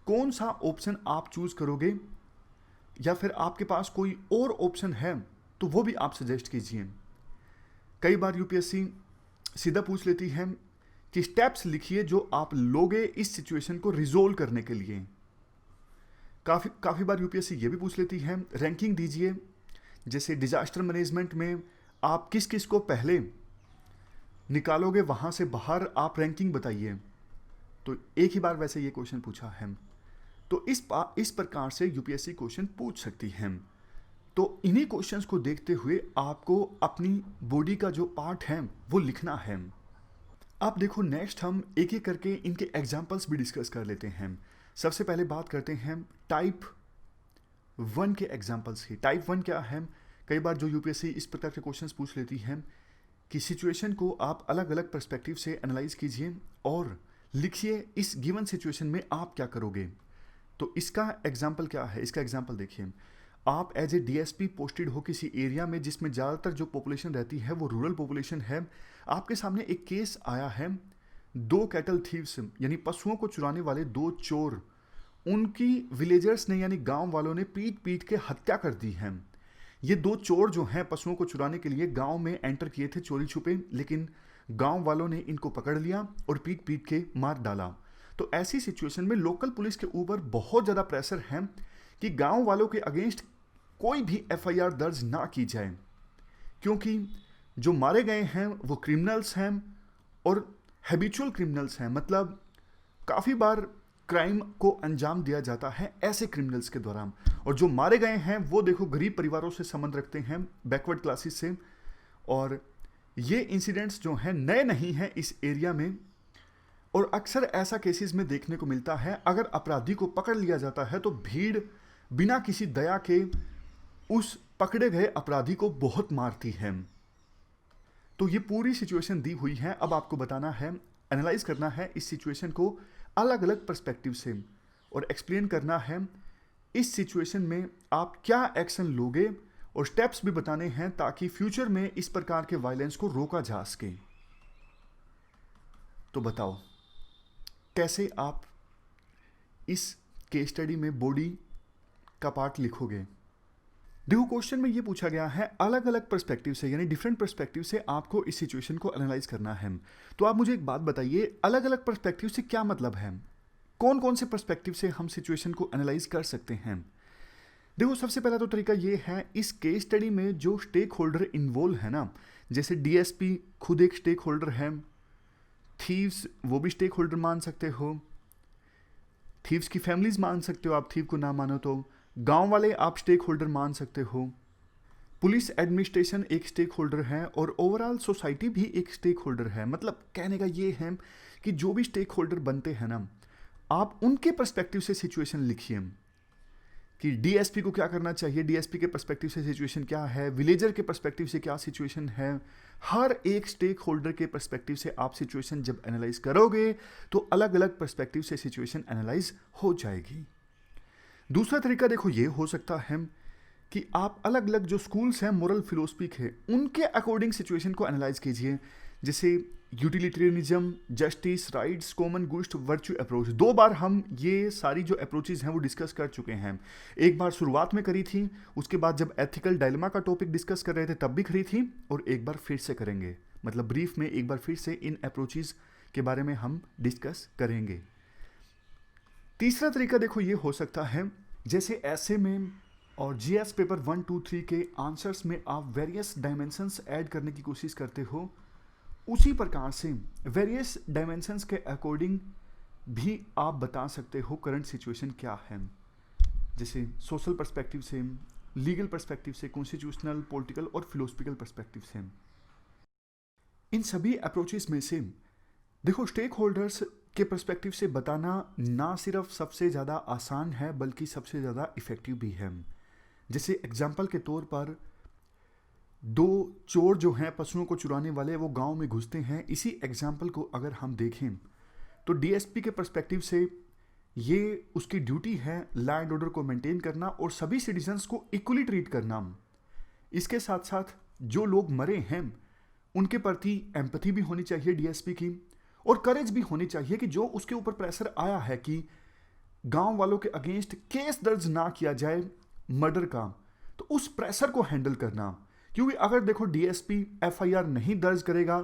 कौन सा ऑप्शन आप चूज करोगे, या फिर आपके पास कोई और ऑप्शन है तो वो भी आप सजेस्ट कीजिए। कई बार यूपीएससी सीधा पूछ लेती है कि स्टेप्स लिखिए जो आप लोगे इस सिचुएशन को रिजोल्व करने के लिए। काफ़ी बार यूपीएससी ये भी पूछ लेती है रैंकिंग दीजिए, जैसे डिजास्टर मैनेजमेंट में आप किस किस को पहले निकालोगे, वहाँ से बाहर आप रैंकिंग बताइए। तो एक ही बार वैसे ये क्वेश्चन पूछा है। तो इस प्रकार से यूपीएससी क्वेश्चन पूछ सकती है। तो इन्हीं क्वेश्चंस को देखते हुए आपको अपनी बॉडी का जो पार्ट है वो लिखना है। अब देखो नेक्स्ट हम एक एक करके इनके एग्जांपल्स भी डिस्कस कर लेते हैं। सबसे पहले बात करते हैं टाइप 1 के एग्जांपल्स की। टाइप 1 क्या है? कई बार जो यूपीएससी इस प्रकार के क्वेश्चंस पूछ लेती है कि सिचुएशन को आप अलग अलग पर्सपेक्टिव से एनालाइज कीजिए और लिखिए इस गिवन सिचुएशन में आप क्या करोगे। तो इसका एग्जाम्पल क्या है? इसका एग्जाम्पल देखिए, आप एज ए डीएसपी पोस्टेड हो किसी एरिया में जिसमें ज़्यादातर जो पॉपुलेशन रहती है वो रूरल पॉपुलेशन है। आपके सामने एक केस आया है, 2 कैटल थीव्स यानी पशुओं को चुराने वाले 2 चोर, उनकी विलेजर्स ने यानी गांव वालों ने पीट पीट के हत्या कर दी है। ये 2 चोर जो हैं पशुओं को चुराने के लिए गांव में एंटर किए थे चोरी छुपे, लेकिन गांव वालों ने इनको पकड़ लिया और पीट पीट के मार डाला। तो ऐसी सिचुएशन में लोकल पुलिस के ऊपर बहुत ज़्यादा प्रेशर है कि गांव वालों के अगेंस्ट कोई भी एफआईआर दर्ज ना की जाए, क्योंकि जो मारे गए हैं वो क्रिमिनल्स हैं और हैबिचुअल क्रिमिनल्स हैं। मतलब काफ़ी बार क्राइम को अंजाम दिया जाता है ऐसे क्रिमिनल्स के द्वारा। और जो मारे गए हैं वो देखो गरीब परिवारों से संबंध रखते हैं, बैकवर्ड क्लासेस से। और ये इंसिडेंट्स जो हैं नए नहीं हैं इस एरिया में, और अक्सर ऐसा केसेस में देखने को मिलता है अगर अपराधी को पकड़ लिया जाता है तो भीड़ बिना किसी दया के उस पकड़े गए अपराधी को बहुत मारती है। तो ये पूरी सिचुएशन दी हुई है। अब आपको बताना है, एनालाइज करना है इस सिचुएशन को अलग अलग पर्सपेक्टिव से और एक्सप्लेन करना है इस सिचुएशन में आप क्या एक्शन लोगे, और स्टेप्स भी बताने हैं ताकि फ्यूचर में इस प्रकार के वायलेंस को रोका जा सके। तो बताओ कैसे आप इस केस स्टडी में बॉडी का पार्ट लिखोगे। देखो क्वेश्चन में ये पूछा गया है अलग अलग पर्सपेक्टिव से, यानी डिफरेंट पर्सपेक्टिव से आपको इस सिचुएशन को एनालाइज करना है। तो आप मुझे एक बात बताइए, अलग अलग पर्सपेक्टिव से क्या मतलब है? कौन कौन से पर्सपेक्टिव से हम सिचुएशन को एनालाइज कर सकते हैं? देखो सबसे पहला तो तरीका ये है, इस केस स्टडी में जो स्टेक होल्डर इन्वॉल्व है ना, जैसे डीएसपी खुद एक स्टेक होल्डर है, थीव्स वो भी स्टेक होल्डर मान सकते हो, थीव्स की फैमिलीज मान सकते हो, आप थीव को ना मानो तो, गांव वाले आप स्टेक होल्डर मान सकते हो, पुलिस एडमिनिस्ट्रेशन एक स्टेक होल्डर है और ओवरऑल सोसाइटी भी एक स्टेक होल्डर है। मतलब कहने का ये है कि जो भी स्टेक होल्डर बनते हैं ना, आप उनके पर्सपेक्टिव से सिचुएशन लिखिए कि डीएसपी को क्या करना चाहिए, डीएसपी के पर्सपेक्टिव से सिचुएशन क्या है, विलेजर के पर्सपेक्टिव से क्या सिचुएशन है। हर एक स्टेक होल्डर के पर्सपेक्टिव से आप सिचुएशन जब एनालाइज करोगे तो अलग अलग पर्सपेक्टिव से सिचुएशन एनालाइज हो जाएगी। दूसरा तरीका देखो ये हो सकता है कि आप अलग अलग जो स्कूल्स हैं मोरल फिलोसफी के, उनके अकॉर्डिंग सिचुएशन को एनालाइज कीजिए। जैसे utilitarianism, justice, rights, common good, virtue approach. 2 बार हम ये सारी जो अप्रोचेज हैं वो डिस्कस कर चुके हैं। एक बार शुरुआत में करी थी, उसके बाद जब एथिकल डायलेमा का टॉपिक डिस्कस कर रहे थे तब भी करी थी, और एक बार फिर से करेंगे। मतलब ब्रीफ में एक बार फिर से इन अप्रोचेज के बारे में हम डिस्कस करेंगे। तीसरा तरीका देखो ये हो सकता है, जैसे ऐसे में और जीएस पेपर 1, 2, 3 के आंसर्स में आप वेरियस डायमेंशंस ऐड करने की कोशिश करते हो, उसी प्रकार से वेरियस डायमेंशंस के अकॉर्डिंग भी आप बता सकते हो करंट सिचुएशन क्या है। जैसे सोशल पर्सपेक्टिव से, लीगल पर्सपेक्टिव से, कॉन्स्टिट्यूशनल, पॉलिटिकल और फिलोसफिकल पर्सपेक्टिव से। इन सभी अप्रोचेस में से देखो स्टेक होल्डर्स के पर्सपेक्टिव से बताना ना सिर्फ सबसे ज़्यादा आसान है बल्कि सबसे ज़्यादा इफेक्टिव भी है। जैसे एग्जाम्पल के तौर पर 2 चोर जो हैं पशुओं को चुराने वाले, वो गांव में घुसते हैं। इसी एग्जाम्पल को अगर हम देखें तो डीएसपी के पर्सपेक्टिव से ये उसकी ड्यूटी है लॉ एंड ऑर्डर को मेंटेन करना और सभी सिटीजन्स को इक्वली ट्रीट करना। इसके साथ साथ जो लोग मरे हैं उनके प्रति एम्पैथी भी होनी चाहिए डीएसपी की, और करेज भी होनी चाहिए कि जो उसके ऊपर प्रेशर आया है कि गांव वालों के अगेंस्ट केस दर्ज ना किया जाए मर्डर का, तो उस प्रेशर को हैंडल करना। क्योंकि अगर देखो डीएसपी एफआईआर नहीं दर्ज करेगा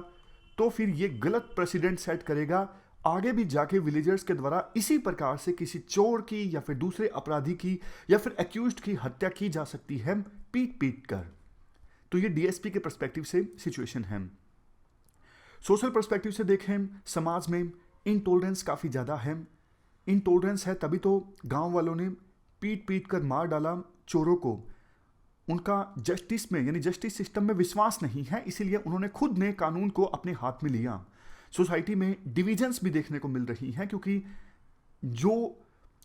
तो फिर ये गलत प्रेसिडेंट सेट करेगा। आगे भी जाके विलेजर्स के द्वारा इसी प्रकार से किसी चोर की या फिर दूसरे अपराधी की या फिर एक्यूज्ड की हत्या की जा सकती है पीट पीट कर। तो ये डीएसपी के पर्सपेक्टिव से सिचुएशन है। सोशल पर्सपेक्टिव से देखें, समाज में इनटॉलरेंस काफ़ी ज़्यादा है। इनटॉलरेंस है तभी तो गांव वालों ने पीट पीट कर मार डाला चोरों को। उनका जस्टिस में यानी जस्टिस सिस्टम में विश्वास नहीं है, इसीलिए उन्होंने खुद ने कानून को अपने हाथ में लिया। सोसाइटी में डिविजन्स भी देखने को मिल रही हैं क्योंकि जो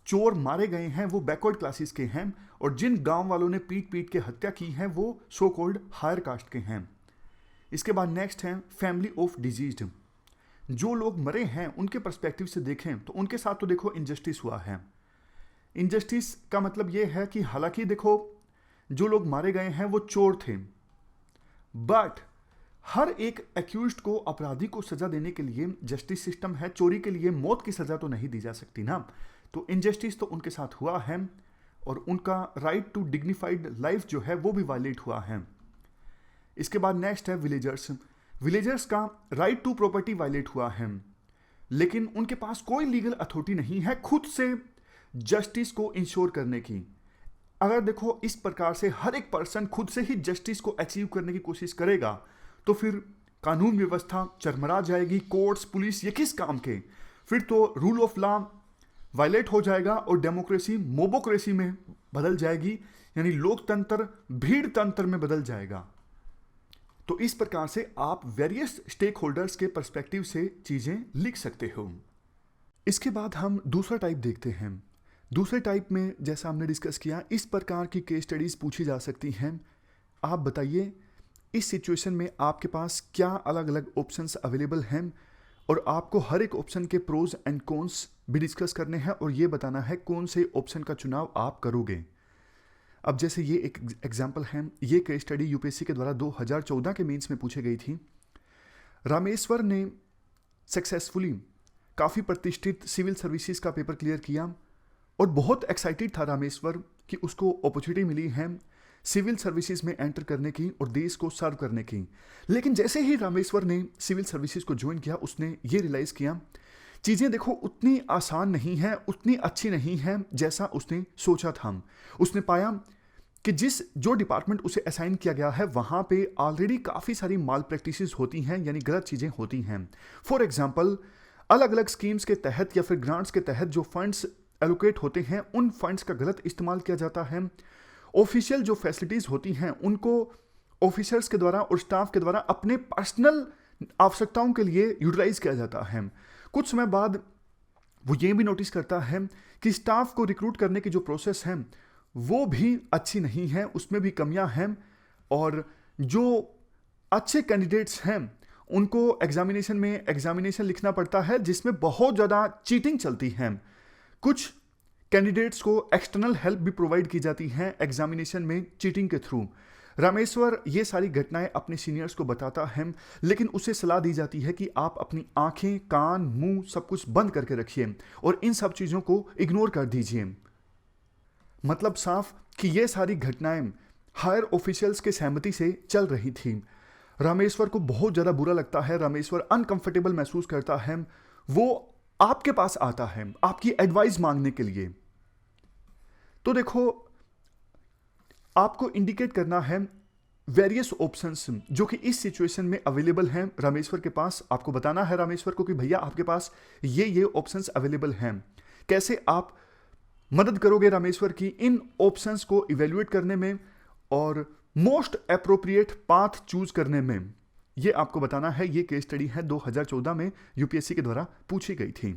चोर मारे गए हैं वो बैकवर्ड क्लासेस के हैं और जिन गांव वालों ने पीट पीट के हत्या की है वो सो कॉल्ड हायर कास्ट के हैं। इसके बाद नेक्स्ट है फैमिली ऑफ डिजीज्ड। जो लोग मरे हैं उनके पर्सपेक्टिव से देखें तो उनके साथ तो देखो इनजस्टिस हुआ है। इनजस्टिस का मतलब ये है कि हालांकि देखो जो लोग मारे गए हैं वो चोर थे, बट हर एक एक्यूज्ड को, अपराधी को सजा देने के लिए जस्टिस सिस्टम है। चोरी के लिए मौत की सजा तो नहीं दी जा सकती ना। तो इनजस्टिस तो उनके साथ हुआ है और उनका राइट टू डिग्निफाइड लाइफ जो है वो भी वायलेट हुआ है। इसके बाद नेक्स्ट है विलेजर्स। विलेजर्स का राइट टू प्रॉपर्टी वायलेट हुआ है, लेकिन उनके पास कोई लीगल अथॉरिटी नहीं है खुद से जस्टिस को इंश्योर करने की। अगर देखो इस प्रकार से हर एक पर्सन खुद से ही जस्टिस को अचीव करने की कोशिश करेगा तो फिर कानून व्यवस्था चरमरा जाएगी। कोर्ट्स, पुलिस ये किस काम के? फिर तो रूल ऑफ लॉ वायलेट हो जाएगा और डेमोक्रेसी मोबोक्रेसी में बदल जाएगी, यानी लोकतंत्र भीड़ तंत्र में बदल जाएगा। तो इस प्रकार से आप वेरियस स्टेक होल्डर्स के पर्सपेक्टिव से चीजें लिख सकते हो। इसके बाद हम दूसरा टाइप देखते हैं। दूसरे टाइप में जैसा हमने डिस्कस किया, इस प्रकार की केस स्टडीज पूछी जा सकती हैं। आप बताइए इस सिचुएशन में आपके पास क्या अलग अलग ऑप्शंस अवेलेबल हैं और आपको हर एक ऑप्शन के प्रोज एंड कॉन्स भी डिस्कस करने हैं और ये बताना है कौन से ऑप्शन का चुनाव आप करोगे। अब जैसे ये एक एग्जाम्पल है, ये केस स्टडी यूपीएससी के द्वारा 2014 के मेंस में पूछी गई थी। रामेश्वर ने सक्सेसफुली काफ़ी प्रतिष्ठित सिविल सर्विसेज का पेपर क्लियर किया और बहुत एक्साइटेड था रामेश्वर कि उसको अपॉर्चुनिटी मिली है सिविल सर्विसेज में एंटर करने की और देश को सर्व करने की। लेकिन जैसे ही रामेश्वर ने सिविल सर्विसेज को ज्वाइन किया, उसने ये रियलाइज किया चीज़ें देखो उतनी आसान नहीं है, उतनी अच्छी नहीं है जैसा उसने सोचा था। उसने पाया कि जिस जो डिपार्टमेंट उसे असाइन किया गया है वहाँ पे ऑलरेडी काफ़ी सारी माल प्रैक्टिसेस होती हैं, यानी गलत चीज़ें होती हैं। फॉर एग्जांपल, अलग अलग स्कीम्स के तहत या फिर ग्रांट्स के तहत जो फंड्स एलोकेट होते हैं उन फंड्स का गलत इस्तेमाल किया जाता है। ऑफिशियल जो फैसिलिटीज़ होती हैं उनको ऑफिसर्स के द्वारा और स्टाफ के द्वारा अपने पर्सनल आवश्यकताओं के लिए यूटिलाइज किया जाता है। कुछ समय बाद वो ये भी नोटिस करता है कि स्टाफ को रिक्रूट करने की जो प्रोसेस है वो भी अच्छी नहीं है, उसमें भी कमियां हैं, और जो अच्छे कैंडिडेट्स हैं उनको एग्जामिनेशन में एग्जामिनेशन लिखना पड़ता है जिसमें बहुत ज़्यादा चीटिंग चलती है। कुछ कैंडिडेट्स को एक्सटर्नल हेल्प भी प्रोवाइड की जाती है एग्जामिनेशन में चीटिंग के थ्रू। रामेश्वर ये सारी घटनाएं अपने सीनियर्स को बताता है, लेकिन उसे सलाह दी जाती है कि आप अपनी आंखें, कान, मुंह सब कुछ बंद करके रखिए और इन सब चीज़ों को इग्नोर कर दीजिए। मतलब साफ कि ये सारी घटनाएं हायर ऑफिशियल्स के सहमति से चल रही थी। रामेश्वर को बहुत ज़्यादा बुरा लगता है, रामेश्वर अनकंफर्टेबल महसूस करता है। वो आपके पास आता है आपकी एडवाइस मांगने के लिए। तो देखो, आपको इंडिकेट करना है वेरियस ऑप्शंस जो कि इस सिचुएशन में अवेलेबल हैं रामेश्वर के पास। आपको बताना है रामेश्वर को कि भैया आपके पास ये ऑप्शंस अवेलेबल हैं। कैसे आप मदद करोगे रामेश्वर की इन ऑप्शंस को इवेल्युएट करने में और मोस्ट अप्रोप्रिएट पाथ चूज करने में, ये आपको बताना है। ये केस स्टडी है 2014 में यूपीएससी के द्वारा पूछी गई थी।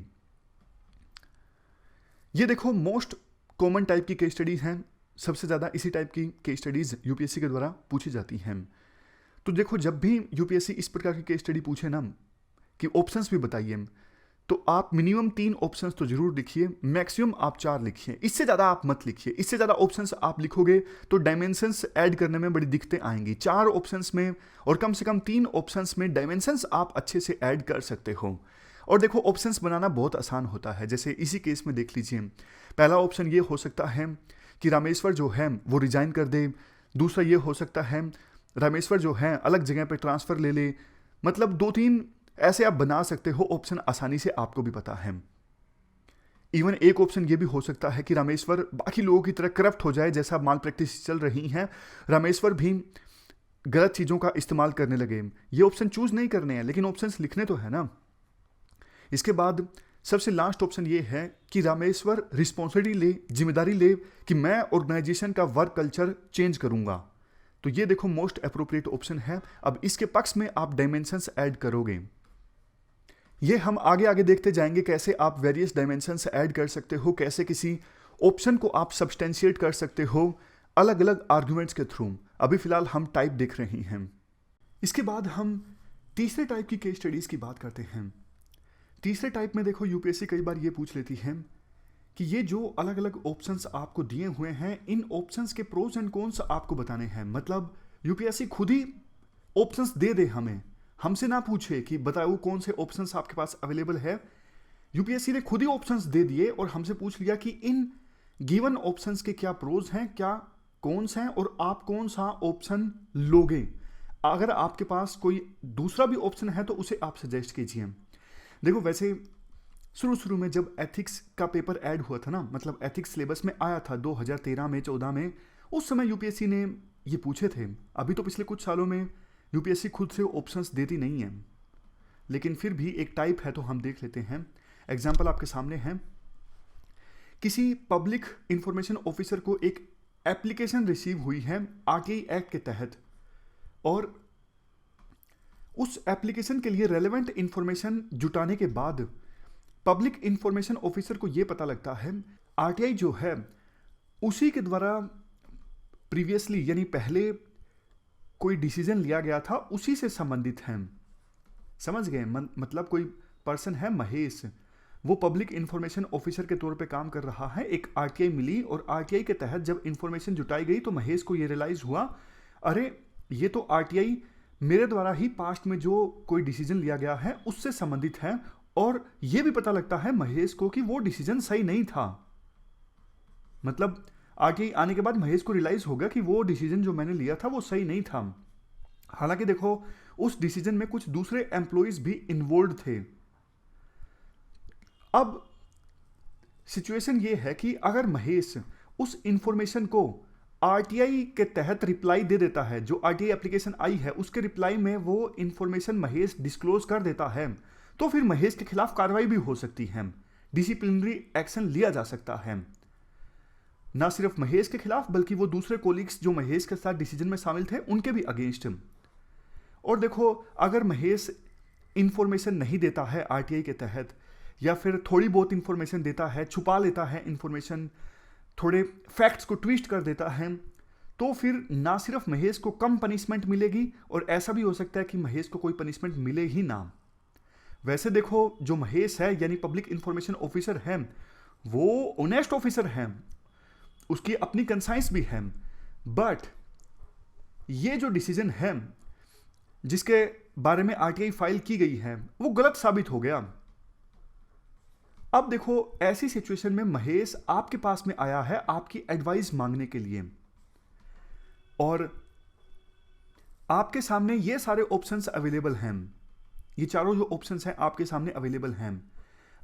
ये देखो, मोस्ट कॉमन टाइप की केस स्टडीज हैं, सबसे ज़्यादा इसी टाइप की केस स्टडीज यूपीएससी के द्वारा पूछी जाती हैं। तो देखो, जब भी यूपीएससी इस प्रकार की केस स्टडी पूछे ना कि ऑप्शंस भी बताइए, तो आप मिनिमम 3 ऑप्शंस तो जरूर लिखिए, मैक्सिमम आप 4 लिखिए, इससे ज़्यादा आप मत लिखिए। इससे ज़्यादा ऑप्शंस आप लिखोगे तो डायमेंशंस ऐड करने में बड़ी दिक्कतें आएंगी। 4 ऑप्शंस में और कम से कम 3 ऑप्शंस में डायमेंशंस आप अच्छे से ऐड कर सकते हो। और देखो, ऑप्शंस बनाना बहुत आसान होता है। जैसे इसी केस में देख लीजिए, पहला ऑप्शन ये हो सकता है कि रामेश्वर जो है वो रिजाइन कर दे। दूसरा ये हो सकता है रामेश्वर जो है अलग जगह पे ट्रांसफ़र ले ले। मतलब 2-3 ऐसे आप बना सकते हो ऑप्शन आसानी से, आपको भी पता है। इवन एक ऑप्शन ये भी हो सकता है कि रामेश्वर बाकी लोगों की तरह करप्ट हो जाए, जैसा माल प्रैक्टिस चल रही हैं, रामेश्वर भी गलत चीज़ों का इस्तेमाल करने लगे। ये ऑप्शन चूज नहीं करने हैं, लेकिन ऑप्शंस लिखने तो है ना। इसके बाद सबसे लास्ट ऑप्शन ये है कि रामेश्वर रिस्पॉन्सिबिलिटी ले, जिम्मेदारी ले कि मैं ऑर्गेनाइजेशन का वर्क कल्चर चेंज करूंगा। तो ये देखो मोस्ट अप्रोप्रिएट ऑप्शन है। अब इसके पक्ष में आप डायमेंशंस ऐड करोगे। ये हम आगे आगे देखते जाएंगे कैसे आप वेरियस डायमेंशंस ऐड कर सकते हो, कैसे किसी ऑप्शन को आप सब्सटेंशिएट कर सकते हो अलग अलग आर्गुमेंट्स के थ्रू। अभी फिलहाल हम टाइप देख रहे हैं। इसके बाद हम तीसरे टाइप की केस स्टडीज की बात करते हैं। तीसरे टाइप में देखो, यूपीएससी कई बार ये पूछ लेती है कि ये जो अलग अलग ऑप्शंस आपको दिए हुए हैं, इन ऑप्शंस के प्रोज एंड कॉन्स आपको बताने हैं। मतलब यूपीएससी खुद ही ऑप्शंस दे दे हमें, हमसे ना पूछे कि बताओ कौन से ऑप्शंस आपके पास अवेलेबल है। यूपीएससी ने खुद ही ऑप्शंस दे दिए और हमसे पूछ लिया कि इन गिवन ऑप्शंस के क्या प्रोज हैं, क्या कॉन्स हैं और आप कौन सा ऑप्शन लोगे। अगर आपके पास कोई दूसरा भी ऑप्शन है तो उसे आप सजेस्ट कीजिए। देखो, वैसे शुरू में जब एथिक्स का पेपर ऐड हुआ था ना, मतलब एथिक्स सिलेबस में आया था 2013 में 14 में, उस समय यूपीएससी ने ये पूछे थे। अभी तो पिछले कुछ सालों में यूपीएससी खुद से ऑप्शंस देती नहीं है, लेकिन फिर भी एक टाइप है तो हम देख लेते हैं। एग्जाम्पल आपके सामने है। किसी पब्लिक इंफॉर्मेशन ऑफिसर को एक एप्लीकेशन रिसीव हुई है आरटीआई एक्ट के तहत, और उस एप्लीकेशन के लिए रेलेवेंट इंफॉर्मेशन जुटाने के बाद पब्लिक इंफॉर्मेशन ऑफिसर को यह पता लगता है आरटीआई जो है उसी के द्वारा प्रीवियसली यानी पहले कोई डिसीजन लिया गया था, उसी से संबंधित है। समझ गए? मतलब कोई पर्सन है महेश, वो पब्लिक इंफॉर्मेशन ऑफिसर के तौर पे काम कर रहा है। एक आरटीआई मिली और आरटीआई के तहत जब इंफॉर्मेशन जुटाई गई तो महेश को ये रियलाइज हुआ, अरे ये तो आरटीआई मेरे द्वारा ही पास्ट में जो कोई डिसीजन लिया गया है उससे संबंधित है, और ये भी पता लगता है महेश को कि वो डिसीजन सही नहीं था। मतलब आरटीआई आने के बाद महेश को रियलाइज होगा कि वो डिसीजन जो मैंने लिया था वो सही नहीं था। हालांकि देखो, उस डिसीजन में कुछ दूसरे एम्प्लॉइज भी इन्वॉल्व थे। अब सिचुएशन ये है कि अगर महेश उस इंफॉर्मेशन को आरटीआई के तहत रिप्लाई दे देता है, जो आरटीआई एप्लीकेशन आई है उसके रिप्लाई में वो इंफॉर्मेशन महेश डिस्क्लोज कर देता है, तो फिर महेश के खिलाफ कार्रवाई भी हो सकती है, डिसिप्लिनरी एक्शन लिया जा सकता है। ना सिर्फ महेश के खिलाफ बल्कि वो दूसरे कोलिग्स जो महेश के साथ डिसीजन में शामिल थे उनके भी अगेंस्ट। और देखो, अगर महेश इंफॉर्मेशन नहीं देता है आरटीआई के तहत, या फिर थोड़ी बहुत इंफॉर्मेशन देता है, छुपा लेता है इंफॉर्मेशन, थोड़े फैक्ट्स को ट्विस्ट कर देता है, तो फिर ना सिर्फ महेश को कम पनिशमेंट मिलेगी और ऐसा भी हो सकता है कि महेश को कोई पनिशमेंट मिले ही ना। वैसे देखो, जो महेश है यानी पब्लिक इंफॉर्मेशन ऑफिसर है, वो ऑनेस्ट ऑफिसर है, उसकी अपनी कंसाइंस भी है, बट ये जो डिसीजन है जिसके बारे में आरटीआई फाइल की गई है वो गलत साबित हो गया। अब देखो, ऐसी सिचुएशन में महेश आपके पास में आया है आपकी एडवाइस मांगने के लिए, और आपके सामने ये सारे ऑप्शंस अवेलेबल हैं, ये चारों जो ऑप्शंस हैं आपके सामने अवेलेबल हैं।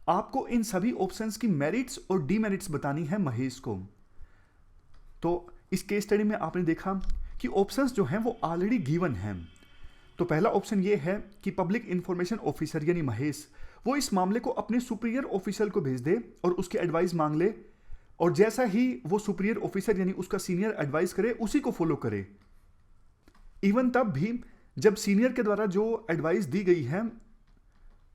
आपको इन सभी ऑप्शंस की मेरिट्स और डीमेरिट्स बतानी है महेश को। तो इस केस स्टडी में आपने देखा कि ऑप्शंस जो हैं वो ऑलरेडी गिवन हैं। तो पहला ऑप्शन ये है कि पब्लिक इंफॉर्मेशन ऑफिसर यानी महेश वो इस मामले को अपने सुपीरियर ऑफिसर को भेज दे और उसकी एडवाइस मांग ले, और जैसा ही वो सुपीरियर ऑफिसर यानी उसका सीनियर एडवाइस करे उसी को फॉलो करे। इवन तब भी जब सीनियर के द्वारा जो एडवाइस दी गई है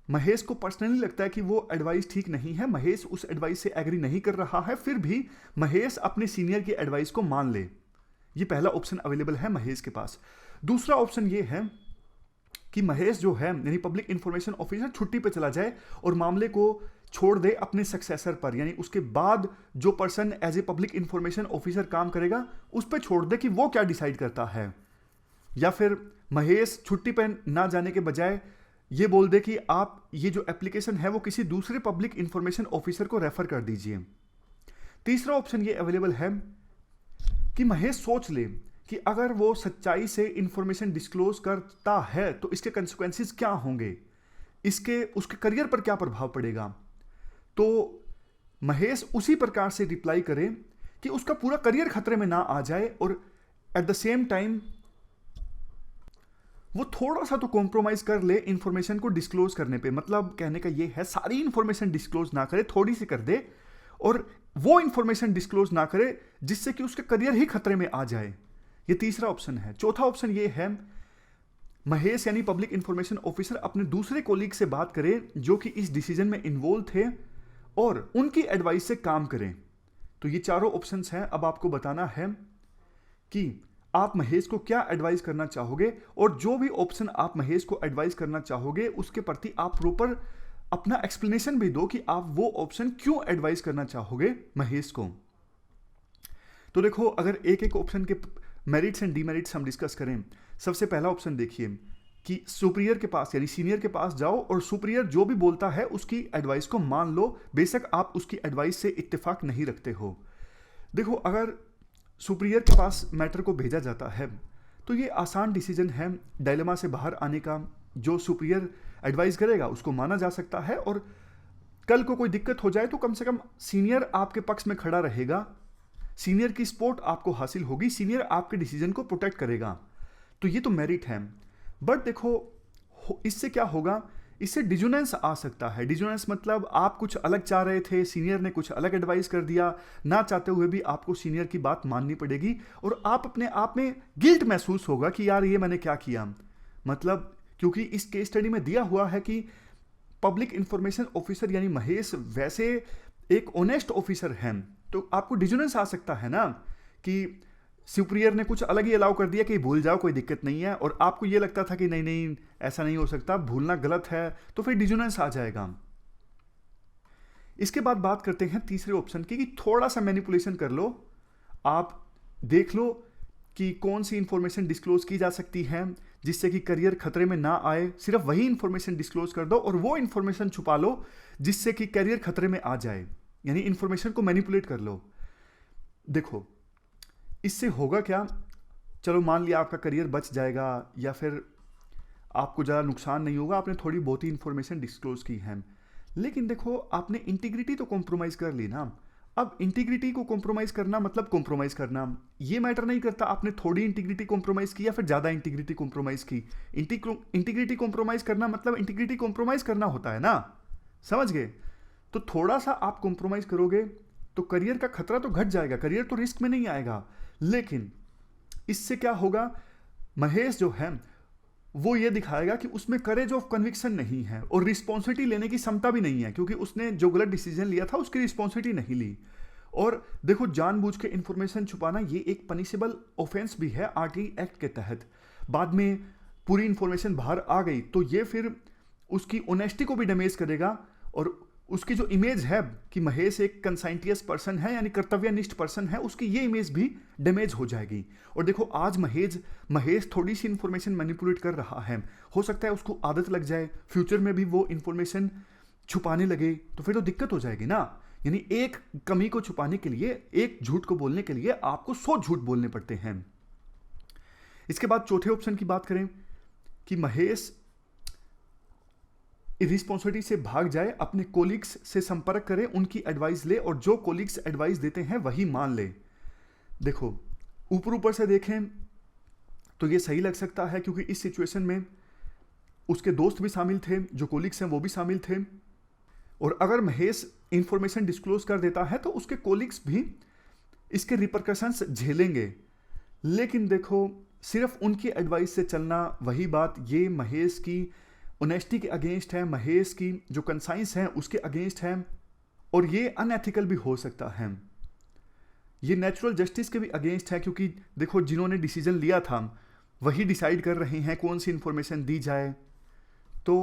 महेश को पर्सनली लगता है कि वो एडवाइस ठीक नहीं है, महेश उस एडवाइस से एग्री नहीं कर रहा है, फिर भी महेश अपने सीनियर की एडवाइस को मान ले। ये पहला ऑप्शन अवेलेबल है महेश के पास। दूसरा ऑप्शन ये है कि महेश जो है यानी पब्लिक इंफॉर्मेशन ऑफिसर छुट्टी पे चला जाए और मामले को छोड़ दे अपने सक्सेसर पर, यानी उसके बाद जो person as a public information officer काम करेगा उस पर छोड़ दे कि वो क्या डिसाइड करता है। या फिर महेश छुट्टी पे ना जाने के बजाय ये बोल दे कि आप ये जो एप्लीकेशन है वो किसी दूसरे पब्लिक इंफॉर्मेशन ऑफिसर को रेफर कर दीजिए। तीसरा ऑप्शन ये अवेलेबल है कि महेश सोच ले कि अगर वो सच्चाई से इंफॉर्मेशन डिस्क्लोज करता है तो इसके कंसिक्वेंसेस क्या होंगे, इसके उसके करियर पर क्या प्रभाव पड़ेगा। तो महेश उसी प्रकार से रिप्लाई करे कि उसका पूरा करियर खतरे में ना आ जाए, और एट द सेम टाइम वो थोड़ा सा तो कॉम्प्रोमाइज कर ले इंफॉर्मेशन को डिस्क्लोज करने पे। मतलब कहने का ये है सारी इंफॉर्मेशन डिस्क्लोज ना करे, थोड़ी सी कर दे, और वो इंफॉर्मेशन डिस्क्लोज ना करे जिससे कि उसके करियर ही खतरे में आ जाए। ये तीसरा ऑप्शन है। चौथा ऑप्शन ये है महेश यानी पब्लिक इंफॉर्मेशन ऑफिसर अपने दूसरे कोलीग से बात करे जो कि इस डिसीजन में इन्वॉल्व थे और उनकी एडवाइस से काम करें। तो ये चारों ऑप्शंस हैं। अब आपको बताना है कि आप महेश को क्या एडवाइस करना चाहोगे, और जो भी ऑप्शन आप महेश को एडवाइस करना चाहोगे उसके प्रति आप प्रॉपर अपना एक्सप्लेनेशन भी दो कि आप वो ऑप्शन क्यों एडवाइस करना चाहोगे महेश को। तो देखो, अगर एक एक ऑप्शन के मेरिट्स एंड डीमेरिट्स हम डिस्कस करें, सबसे पहला ऑप्शन देखिए कि सुपीरियर के पास यानी सीनियर के पास जाओ और सुपीरियर जो भी बोलता है उसकी एडवाइस को मान लो, बेशक आप उसकी एडवाइस से इत्तेफाक नहीं रखते हो। देखो, अगर सुपीरियर के पास मैटर को भेजा जाता है तो ये आसान डिसीजन है डायलेमा से बाहर आने का। जो सुपीरियर एडवाइस करेगा उसको माना जा सकता है, और कल को कोई दिक्कत हो जाए तो कम से कम सीनियर आपके पक्ष में खड़ा रहेगा, सीनियर की सपोर्ट आपको हासिल होगी, सीनियर आपके डिसीजन को प्रोटेक्ट करेगा। तो ये तो मेरिट है। बट देखो, इससे क्या होगा, इससे डिजोनेंस आ सकता है। डिजोनेंस मतलब आप कुछ अलग चाह रहे थे, सीनियर ने कुछ अलग एडवाइस कर दिया, ना चाहते हुए भी आपको सीनियर की बात माननी पड़ेगी, और आप अपने आप में गिल्ट महसूस होगा कि यार ये मैंने क्या किया। मतलब क्योंकि इस केस स्टडी में दिया हुआ है कि पब्लिक इंफॉर्मेशन ऑफिसर यानी महेश वैसे एक ऑनेस्ट ऑफिसर हैं, तो आपको डिजोनेंस आ सकता है ना कि सुपीरियर ने कुछ अलग ही अलाउ कर दिया कि भूल जाओ कोई दिक्कत नहीं है, और आपको ये लगता था कि नहीं नहीं ऐसा नहीं हो सकता, भूलना गलत है, तो फिर डिजोनेंस आ जाएगा। इसके बाद बात करते हैं तीसरे ऑप्शन की कि थोड़ा सा मैनिपुलेशन कर लो, आप देख लो कि कौन सी इंफॉर्मेशन डिस्क्लोज की जा सकती है जिससे कि करियर खतरे में ना आए, सिर्फ वही इंफॉर्मेशन डिस्क्लोज कर दो और वो इंफॉर्मेशन छुपा लो जिससे कि करियर खतरे में आ जाए, यानी इंफॉर्मेशन को मैनिपुलेट कर लो। देखो, इससे होगा क्या, चलो मान लिया आपका करियर बच जाएगा या फिर आपको ज़्यादा नुकसान नहीं होगा, आपने थोड़ी बहुत ही इंफॉर्मेशन डिस्क्लोज की है, लेकिन देखो आपने इंटीग्रिटी तो कॉम्प्रोमाइज़ कर ली ना। अब इंटीग्रिटी को कॉम्प्रोमाइज़ करना मतलब कॉम्प्रोमाइज़ करना, ये मैटर नहीं करता आपने थोड़ी इंटीग्रिटी कॉम्प्रोमाइज़ की या फिर ज़्यादा इंटीग्रिटी कॉम्प्रोमाइज़ की। इंटीग्रिटी कॉम्प्रोमाइज़ करना मतलब इंटीग्रिटी कॉम्प्रोमाइज़ करना होता है ना, समझ गए। तो थोड़ा सा आप कॉम्प्रोमाइज़ करोगे तो करियर का खतरा तो घट जाएगा, करियर तो रिस्क में नहीं आएगा, लेकिन इससे क्या होगा, महेश जो है वो ये दिखाएगा कि उसमें करेज ऑफ कन्विक्शन नहीं है और रिस्पॉन्सिबिलिटी लेने की क्षमता भी नहीं है, क्योंकि उसने जो गलत डिसीजन लिया था उसकी रिस्पॉन्सिबिलिटी नहीं ली। और देखो, जानबूझ के इंफॉर्मेशन छुपाना ये एक पनिशेबल ऑफेंस भी है आरटीआई एक्ट के तहत। बाद में पूरी इंफॉर्मेशन बाहर आ गई तो ये फिर उसकी ऑनेस्टी को भी डैमेज करेगा और उसकी जो इमेज है कि महेश एक कंसाइंटियस पर्सन है यानी कर्तव्यनिष्ठ पर्सन है, उसकी ये इमेज भी डैमेज हो जाएगी। और देखो, आज महेश थोड़ी सी इंफॉर्मेशन मैनिपुलेट कर रहा है, हो सकता है उसको आदत लग जाए, फ्यूचर में भी वो इंफॉर्मेशन छुपाने लगे तो फिर तो दिक्कत हो जाएगी ना। यानी एक कमी को छुपाने के लिए, एक झूठ को बोलने के लिए आपको 100 झूठ बोलने पड़ते हैं। इसके बाद चौथे ऑप्शन की बात करें कि महेश इरिस्पॉन्सिबिलिटी से भाग जाए, अपने कोलिग्स से संपर्क करे, उनकी एडवाइस ले और जो कोलिग्स एडवाइस देते हैं वही मान ले। देखो, ऊपर से देखें तो ये सही लग सकता है, क्योंकि इस सिचुएशन में उसके दोस्त भी शामिल थे, जो कोलिग्स हैं वो भी शामिल थे, और अगर महेश इंफॉर्मेशन डिस्क्लोज कर देता है तो उसके कोलिग्स भी इसके रिपरकशंस झेलेंगे। लेकिन देखो, सिर्फ उनकी एडवाइस से चलना, वही बात, ये महेश की ऑनेस्टी के अगेंस्ट है, महेश की जो कंसाइंस है उसके अगेंस्ट है, और ये अनएथिकल भी हो सकता है, ये नेचुरल जस्टिस के भी अगेंस्ट है, क्योंकि देखो, जिन्होंने डिसीजन लिया था वही डिसाइड कर रहे हैं कौन सी इंफॉर्मेशन दी जाए। तो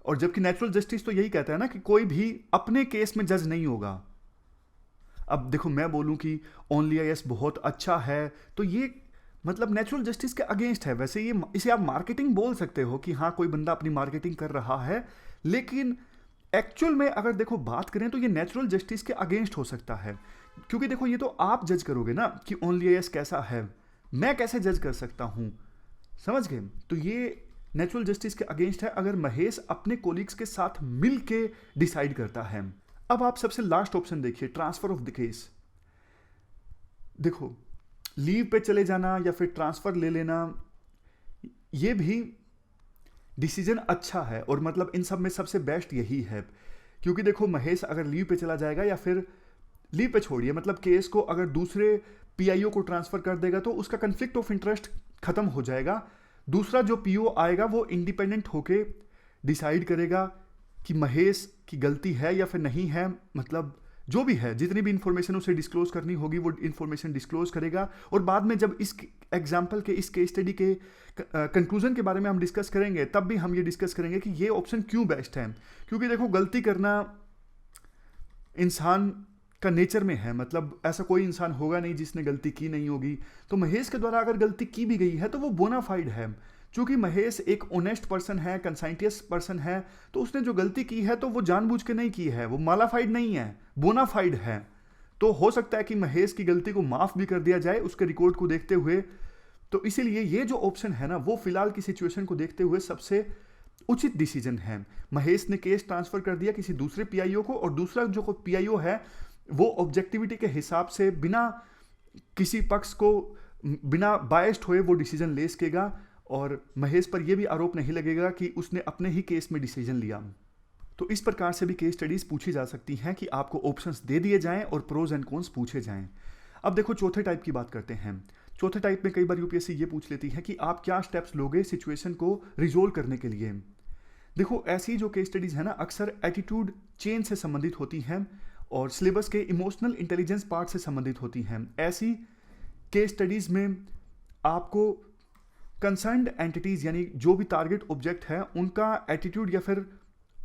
और जबकि नेचुरल जस्टिस तो यही कहता है ना कि कोई भी अपने केस में जज नहीं होगा। अब देखो, मैं बोलूं कि ओनली आईएएस बहुत अच्छा है तो ये मतलब नेचुरल जस्टिस के अगेंस्ट है। वैसे ये, इसे आप मार्केटिंग बोल सकते हो कि हाँ, कोई बंदा अपनी मार्केटिंग कर रहा है, लेकिन एक्चुअल में अगर देखो बात करें तो ये नेचुरल जस्टिस के अगेंस्ट हो सकता है, क्योंकि देखो, ये तो आप जज करोगे ना कि ओनली आईएएस कैसा है, मैं कैसे जज कर सकता हूं, समझ गए। तो ये नेचुरल जस्टिस के अगेंस्ट है अगर महेश अपने कोलिग्स के साथ मिल के डिसाइड करता है। अब आप सबसे लास्ट ऑप्शन देखिए, ट्रांसफर ऑफ द केस। देखो, लीव पे चले जाना या फिर ट्रांसफर ले लेना, ये भी डिसीजन अच्छा है, और मतलब इन सब में सबसे बेस्ट यही है, क्योंकि देखो, महेश अगर लीव पे चला जाएगा या फिर लीव पे छोड़िए, मतलब केस को अगर दूसरे पीआईओ को ट्रांसफर कर देगा तो उसका कन्फ्लिक्ट ऑफ इंटरेस्ट खत्म हो जाएगा। दूसरा जो पीओ आएगा वो इंडिपेंडेंट होके डिसाइड करेगा कि महेश की गलती है या फिर नहीं है, मतलब जो भी है, जितनी भी इंफॉर्मेशन उसे डिस्क्लोज करनी होगी वो इंफॉर्मेशन डिस्क्लोज करेगा। और बाद में जब इस एग्जाम्पल के, इस केस स्टडी के कंक्लूजन के बारे में हम डिस्कस करेंगे, तब भी हम ये डिस्कस करेंगे कि ये ऑप्शन क्यों बेस्ट है। क्योंकि देखो, गलती करना इंसान का नेचर में है, मतलब ऐसा कोई इंसान होगा नहीं जिसने गलती की नहीं होगी। तो महेश के द्वारा अगर गलती की भी गई है तो वो बोनाफाइड है, चूंकि महेश एक ऑनेस्ट पर्सन है, कंसाइंटियस पर्सन है, तो उसने जो गलती की है तो वो जानबूझ के नहीं की है, वो मालाफाइड नहीं है, बोनाफाइड है। तो हो सकता है कि महेश की गलती को माफ भी कर दिया जाए उसके रिकॉर्ड को देखते हुए। तो इसीलिए ये जो ऑप्शन है ना, वो फिलहाल की सिचुएशन को देखते हुए सबसे उचित डिसीजन है। महेश ने केस ट्रांसफर कर दिया किसी दूसरे पीआईओ को, और दूसरा जो पीआईओ है वो ऑब्जेक्टिविटी के हिसाब से बिना किसी पक्ष को, बिना बायस्ड हुए वो डिसीजन ले सकेगा, और महेश पर यह भी आरोप नहीं लगेगा कि उसने अपने ही केस में डिसीजन लिया। तो इस प्रकार से भी केस स्टडीज पूछी जा सकती हैं कि आपको ऑप्शंस दे दिए जाएं और प्रोज एंड कॉन्स पूछे जाएं। अब देखो, चौथे टाइप की बात करते हैं। चौथे टाइप में कई बार यूपीएससी ये पूछ लेती है कि आप क्या स्टेप्स लोगे सिचुएशन को रिजोल्व करने के लिए। देखो, ऐसी जो केस स्टडीज है ना, अक्सर एटीट्यूड चेंज से संबंधित होती हैं और सिलेबस के इमोशनल इंटेलिजेंस पार्ट से संबंधित होती हैं। ऐसी केस स्टडीज में आपको कंसर्न्ड एंटिटीज, यानी जो भी टारगेट ऑब्जेक्ट है, उनका एटीट्यूड या फिर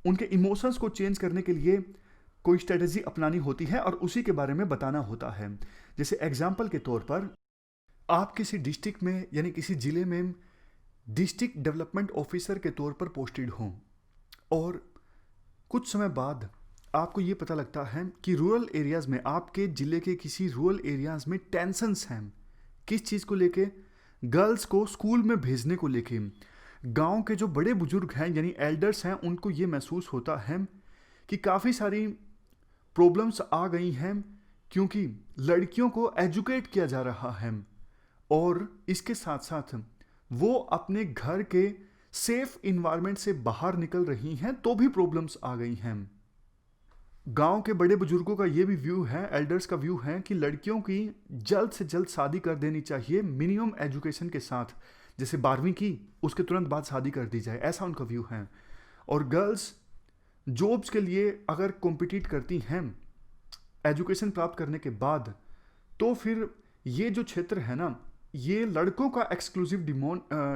उनके इमोशंस को चेंज करने के लिए कोई स्ट्रेटजी अपनानी होती है और उसी के बारे में बताना होता है। जैसे एग्जाम्पल के तौर पर, आप किसी डिस्ट्रिक्ट में यानी किसी जिले में डिस्ट्रिक्ट डेवलपमेंट ऑफिसर के तौर पर पोस्टेड हों, और कुछ समय बाद आपको ये पता लगता है कि रूरल एरियाज़ में, आपके ज़िले के किसी रूरल एरियाज़ में टेंशन्स हैं। किस चीज़ को लेके? गर्ल्स को स्कूल में भेजने को लेके। गांव के जो बड़े बुजुर्ग हैं यानी एल्डर्स हैं, उनको ये महसूस होता है कि काफ़ी सारी प्रॉब्लम्स आ गई हैं क्योंकि लड़कियों को एजुकेट किया जा रहा है और इसके साथ साथ वो अपने घर के सेफ इन्वायरमेंट से बाहर निकल रही हैं तो भी प्रॉब्लम्स आ गई हैं। गांव के बड़े बुजुर्गों का ये भी व्यू है, एल्डर्स का व्यू है कि लड़कियों की जल्द से जल्द शादी कर देनी चाहिए मिनिमम एजुकेशन के साथ, जैसे 12वीं की उसके तुरंत बाद शादी कर दी जाए, ऐसा उनका व्यू है। और गर्ल्स जॉब्स के लिए अगर कॉम्पिटिट करती हैं एजुकेशन प्राप्त करने के बाद, तो फिर ये जो क्षेत्र है ना, ये लड़कों का एक्सक्लूसिव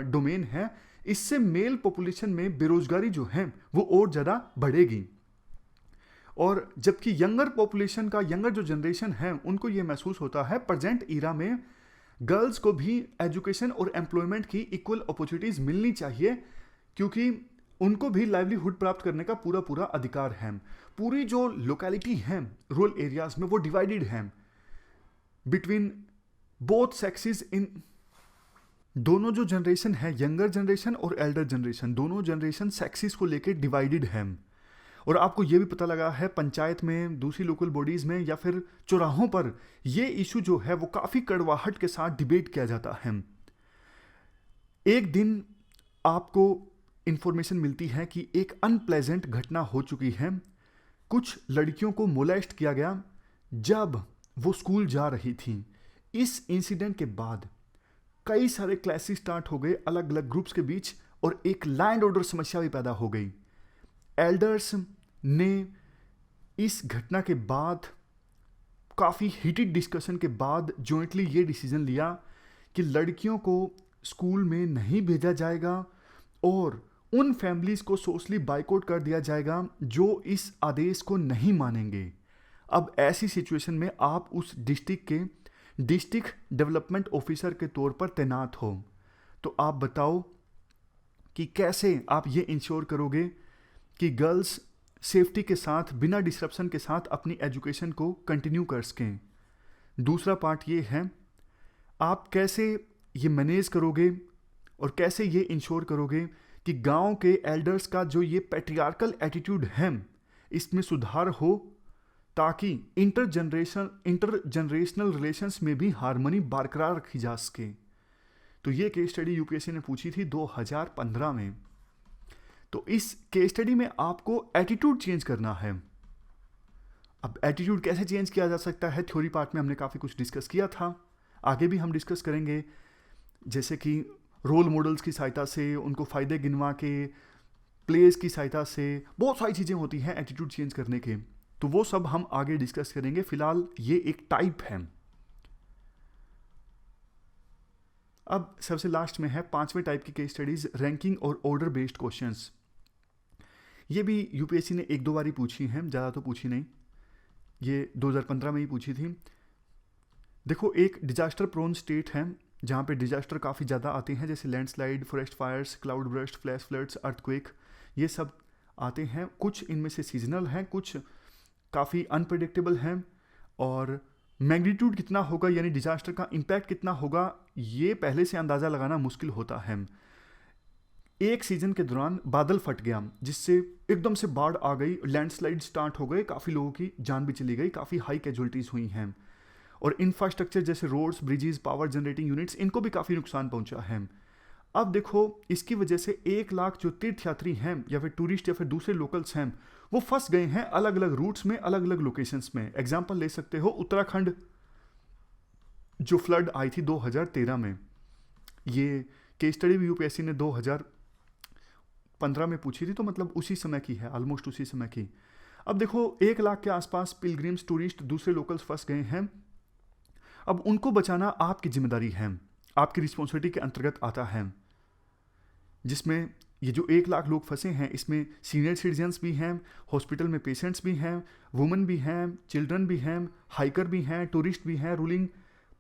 डोमेन है। इससे मेल पॉपुलेशन में बेरोजगारी जो है वो और ज़्यादा बढ़ेगी। और जबकि यंगर पॉपुलेशन का, यंगर जो जनरेशन है, उनको ये महसूस होता है प्रेजेंट ईरा में गर्ल्स को भी एजुकेशन और एम्प्लॉयमेंट की इक्वल अपॉर्चुनिटीज़ मिलनी चाहिए, क्योंकि उनको भी लाइवलीहुड प्राप्त करने का पूरा पूरा अधिकार है। पूरी जो लोकेलिटी है रूरल एरियाज में वो डिवाइडेड है बिटवीन बोथ सेक्सेस। इन दोनों जो जनरेशन है, यंगर जनरेशन और एल्डर जनरेशन, दोनों जनरेशन सेक्सेस को लेकर डिवाइडेड है। और आपको ये भी पता लगा है पंचायत में, दूसरी लोकल बॉडीज में या फिर चौराहों पर ये इशू जो है वो काफ़ी कड़वाहट के साथ डिबेट किया जाता है। एक दिन आपको इंफॉर्मेशन मिलती है कि एक अनप्लेजेंट घटना हो चुकी है। कुछ लड़कियों को मोलेस्ट किया गया जब वो स्कूल जा रही थी। इस इंसिडेंट के बाद कई सारे क्लैशेस स्टार्ट हो गए अलग अलग ग्रुप्स के बीच और एक लैंड ऑर्डर समस्या भी पैदा हो गई। एल्डर्स ने इस घटना के बाद काफ़ी हीटेड डिस्कशन के बाद जॉइंटली ये डिसीजन लिया कि लड़कियों को स्कूल में नहीं भेजा जाएगा और उन फैमिलीज़ को सोशली बाइकआउट कर दिया जाएगा जो इस आदेश को नहीं मानेंगे। अब ऐसी सिचुएशन में आप उस डिस्ट्रिक्ट के डिस्ट्रिक्ट डेवलपमेंट ऑफिसर के तौर पर तैनात हो, तो आप बताओ कि कैसे आप ये इंश्योर करोगे कि गर्ल्स सेफ्टी के साथ, बिना डिसरप्शन के साथ अपनी एजुकेशन को कंटिन्यू कर सकें। दूसरा पार्ट ये है, आप कैसे ये मैनेज करोगे और कैसे ये इंश्योर करोगे कि गांव के एल्डर्स का जो ये पैट्रियार्कल एटीट्यूड है इसमें सुधार हो, ताकि इंटर जनरेशनल रिलेशंस में भी हार्मनी बरकरार रखी जा सके। तो ये केस स्टडी यूपीएससी ने पूछी थी 2015 में। तो इस केस स्टडी में आपको एटीट्यूड चेंज करना है। अब एटीट्यूड कैसे चेंज किया जा सकता है, थ्योरी पार्ट में हमने काफ़ी कुछ डिस्कस किया था, आगे भी हम डिस्कस करेंगे, जैसे कि रोल मॉडल्स की सहायता से, उनको फ़ायदे गिनवा के, प्लेस की सहायता से, बहुत सारी चीज़ें होती हैं एटीट्यूड चेंज करने के, तो वो सब हम आगे डिस्कस करेंगे। फिलहाल ये एक टाइप है। अब सबसे लास्ट में है 5वें टाइप की केस स्टडीज, रैंकिंग और ऑर्डर बेस्ड क्वेश्चंस। ये भी यूपीएससी ने एक दो बार ही पूछी हैं, ज़्यादा तो पूछी नहीं, ये 2015 में ही पूछी थी। देखो, एक डिजास्टर प्रोन स्टेट है जहाँ पे डिजास्टर काफ़ी ज़्यादा आते हैं, जैसे landslide, forest fires, cloud burst, flash floods, earthquake, ये सब आते हैं। कुछ इनमें से सीजनल हैं, कुछ काफ़ी अनप्रेडिक्टेबल हैं, और मैग्नीट्यूड कितना होगा यानी डिजास्टर का इम्पैक्ट कितना होगा ये पहले से अंदाज़ा लगाना मुश्किल होता है। एक सीजन के दौरान बादल फट गया जिससे एकदम से बाढ़ आ गई, लैंडस्लाइड स्टार्ट हो गए, काफ़ी लोगों की जान भी चली गई, काफ़ी हाई कैजुअलिटीज़ हुई हैं, और इंफ्रास्ट्रक्चर जैसे roads, bridges, power generating units, इनको भी काफ़ी नुकसान पहुंचा है। अब देखो, इसकी वजह से 1 लाख जो तीर्थयात्री हैं या फिर टूरिस्ट या फिर दूसरे लोकल्स हैं वो फंस गए हैं अलग अलग रूट्स में, अलग अलग लोकेशंस में। एग्जाम्पल ले सकते हो उत्तराखंड, जो फ्लड आई थी 2013 में, ये केस स्टडी भी यूपीएससी ने 2015 में पूछी थी, तो मतलब उसी समय की है, ऑलमोस्ट उसी समय की। अब देखो, 1 लाख के आसपास पिलग्रिम्स, टूरिस्ट, दूसरे लोकल्स फंस गए हैं। अब उनको बचाना आपकी जिम्मेदारी है, आपकी रिस्पॉन्सिबिलिटी के अंतर्गत आता है, जिसमें ये जो 1 लाख लोग फंसे हैं इसमें सीनियर सिटीजन्स भी हैं, हॉस्पिटल में पेशेंट्स भी हैं, वुमेन भी हैं, चिल्ड्रन भी हैं, हाइकर भी हैं, टूरिस्ट भी हैं, रूलिंग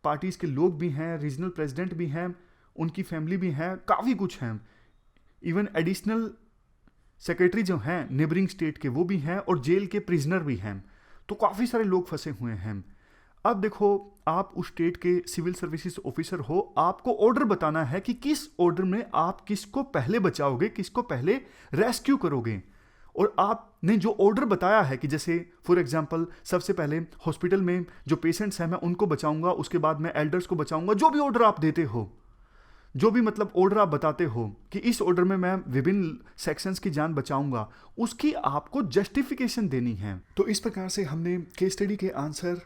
पार्टीज़ के लोग भी हैं, रीजनल प्रेसिडेंट भी हैं, उनकी फैमिली भी हैं, काफ़ी कुछ हैं। इवन एडिशनल सेक्रेटरी जो हैं नेबरिंग स्टेट के वो भी हैं, और जेल के प्रिजनर भी हैं, तो काफ़ी सारे लोग फंसे हुए हैं। अब देखो, आप उस स्टेट के सिविल सर्विसेज ऑफिसर हो, आपको ऑर्डर बताना है कि किस ऑर्डर में आप किसको पहले बचाओगे, किसको पहले रेस्क्यू करोगे। और आपने जो ऑर्डर बताया है कि जैसे फॉर एग्जांपल सबसे पहले हॉस्पिटल में जो पेशेंट्स हैं मैं उनको बचाऊंगा, उसके बाद मैं एल्डर्स को बचाऊंगा, जो भी ऑर्डर आप देते हो, जो भी मतलब ऑर्डर आप बताते हो कि इस ऑर्डर में मैं विभिन्न सेक्शंस की जान बचाऊंगा, उसकी आपको जस्टिफिकेशन देनी है। तो इस प्रकार से हमने केस स्टडी के आंसर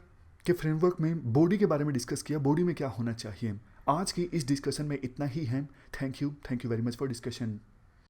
के फ्रेमवर्क में बॉडी के बारे में डिस्कस किया, बॉडी में क्या होना चाहिए। आज की इस डिस्कशन में इतना ही है। Thank you very much for discussion.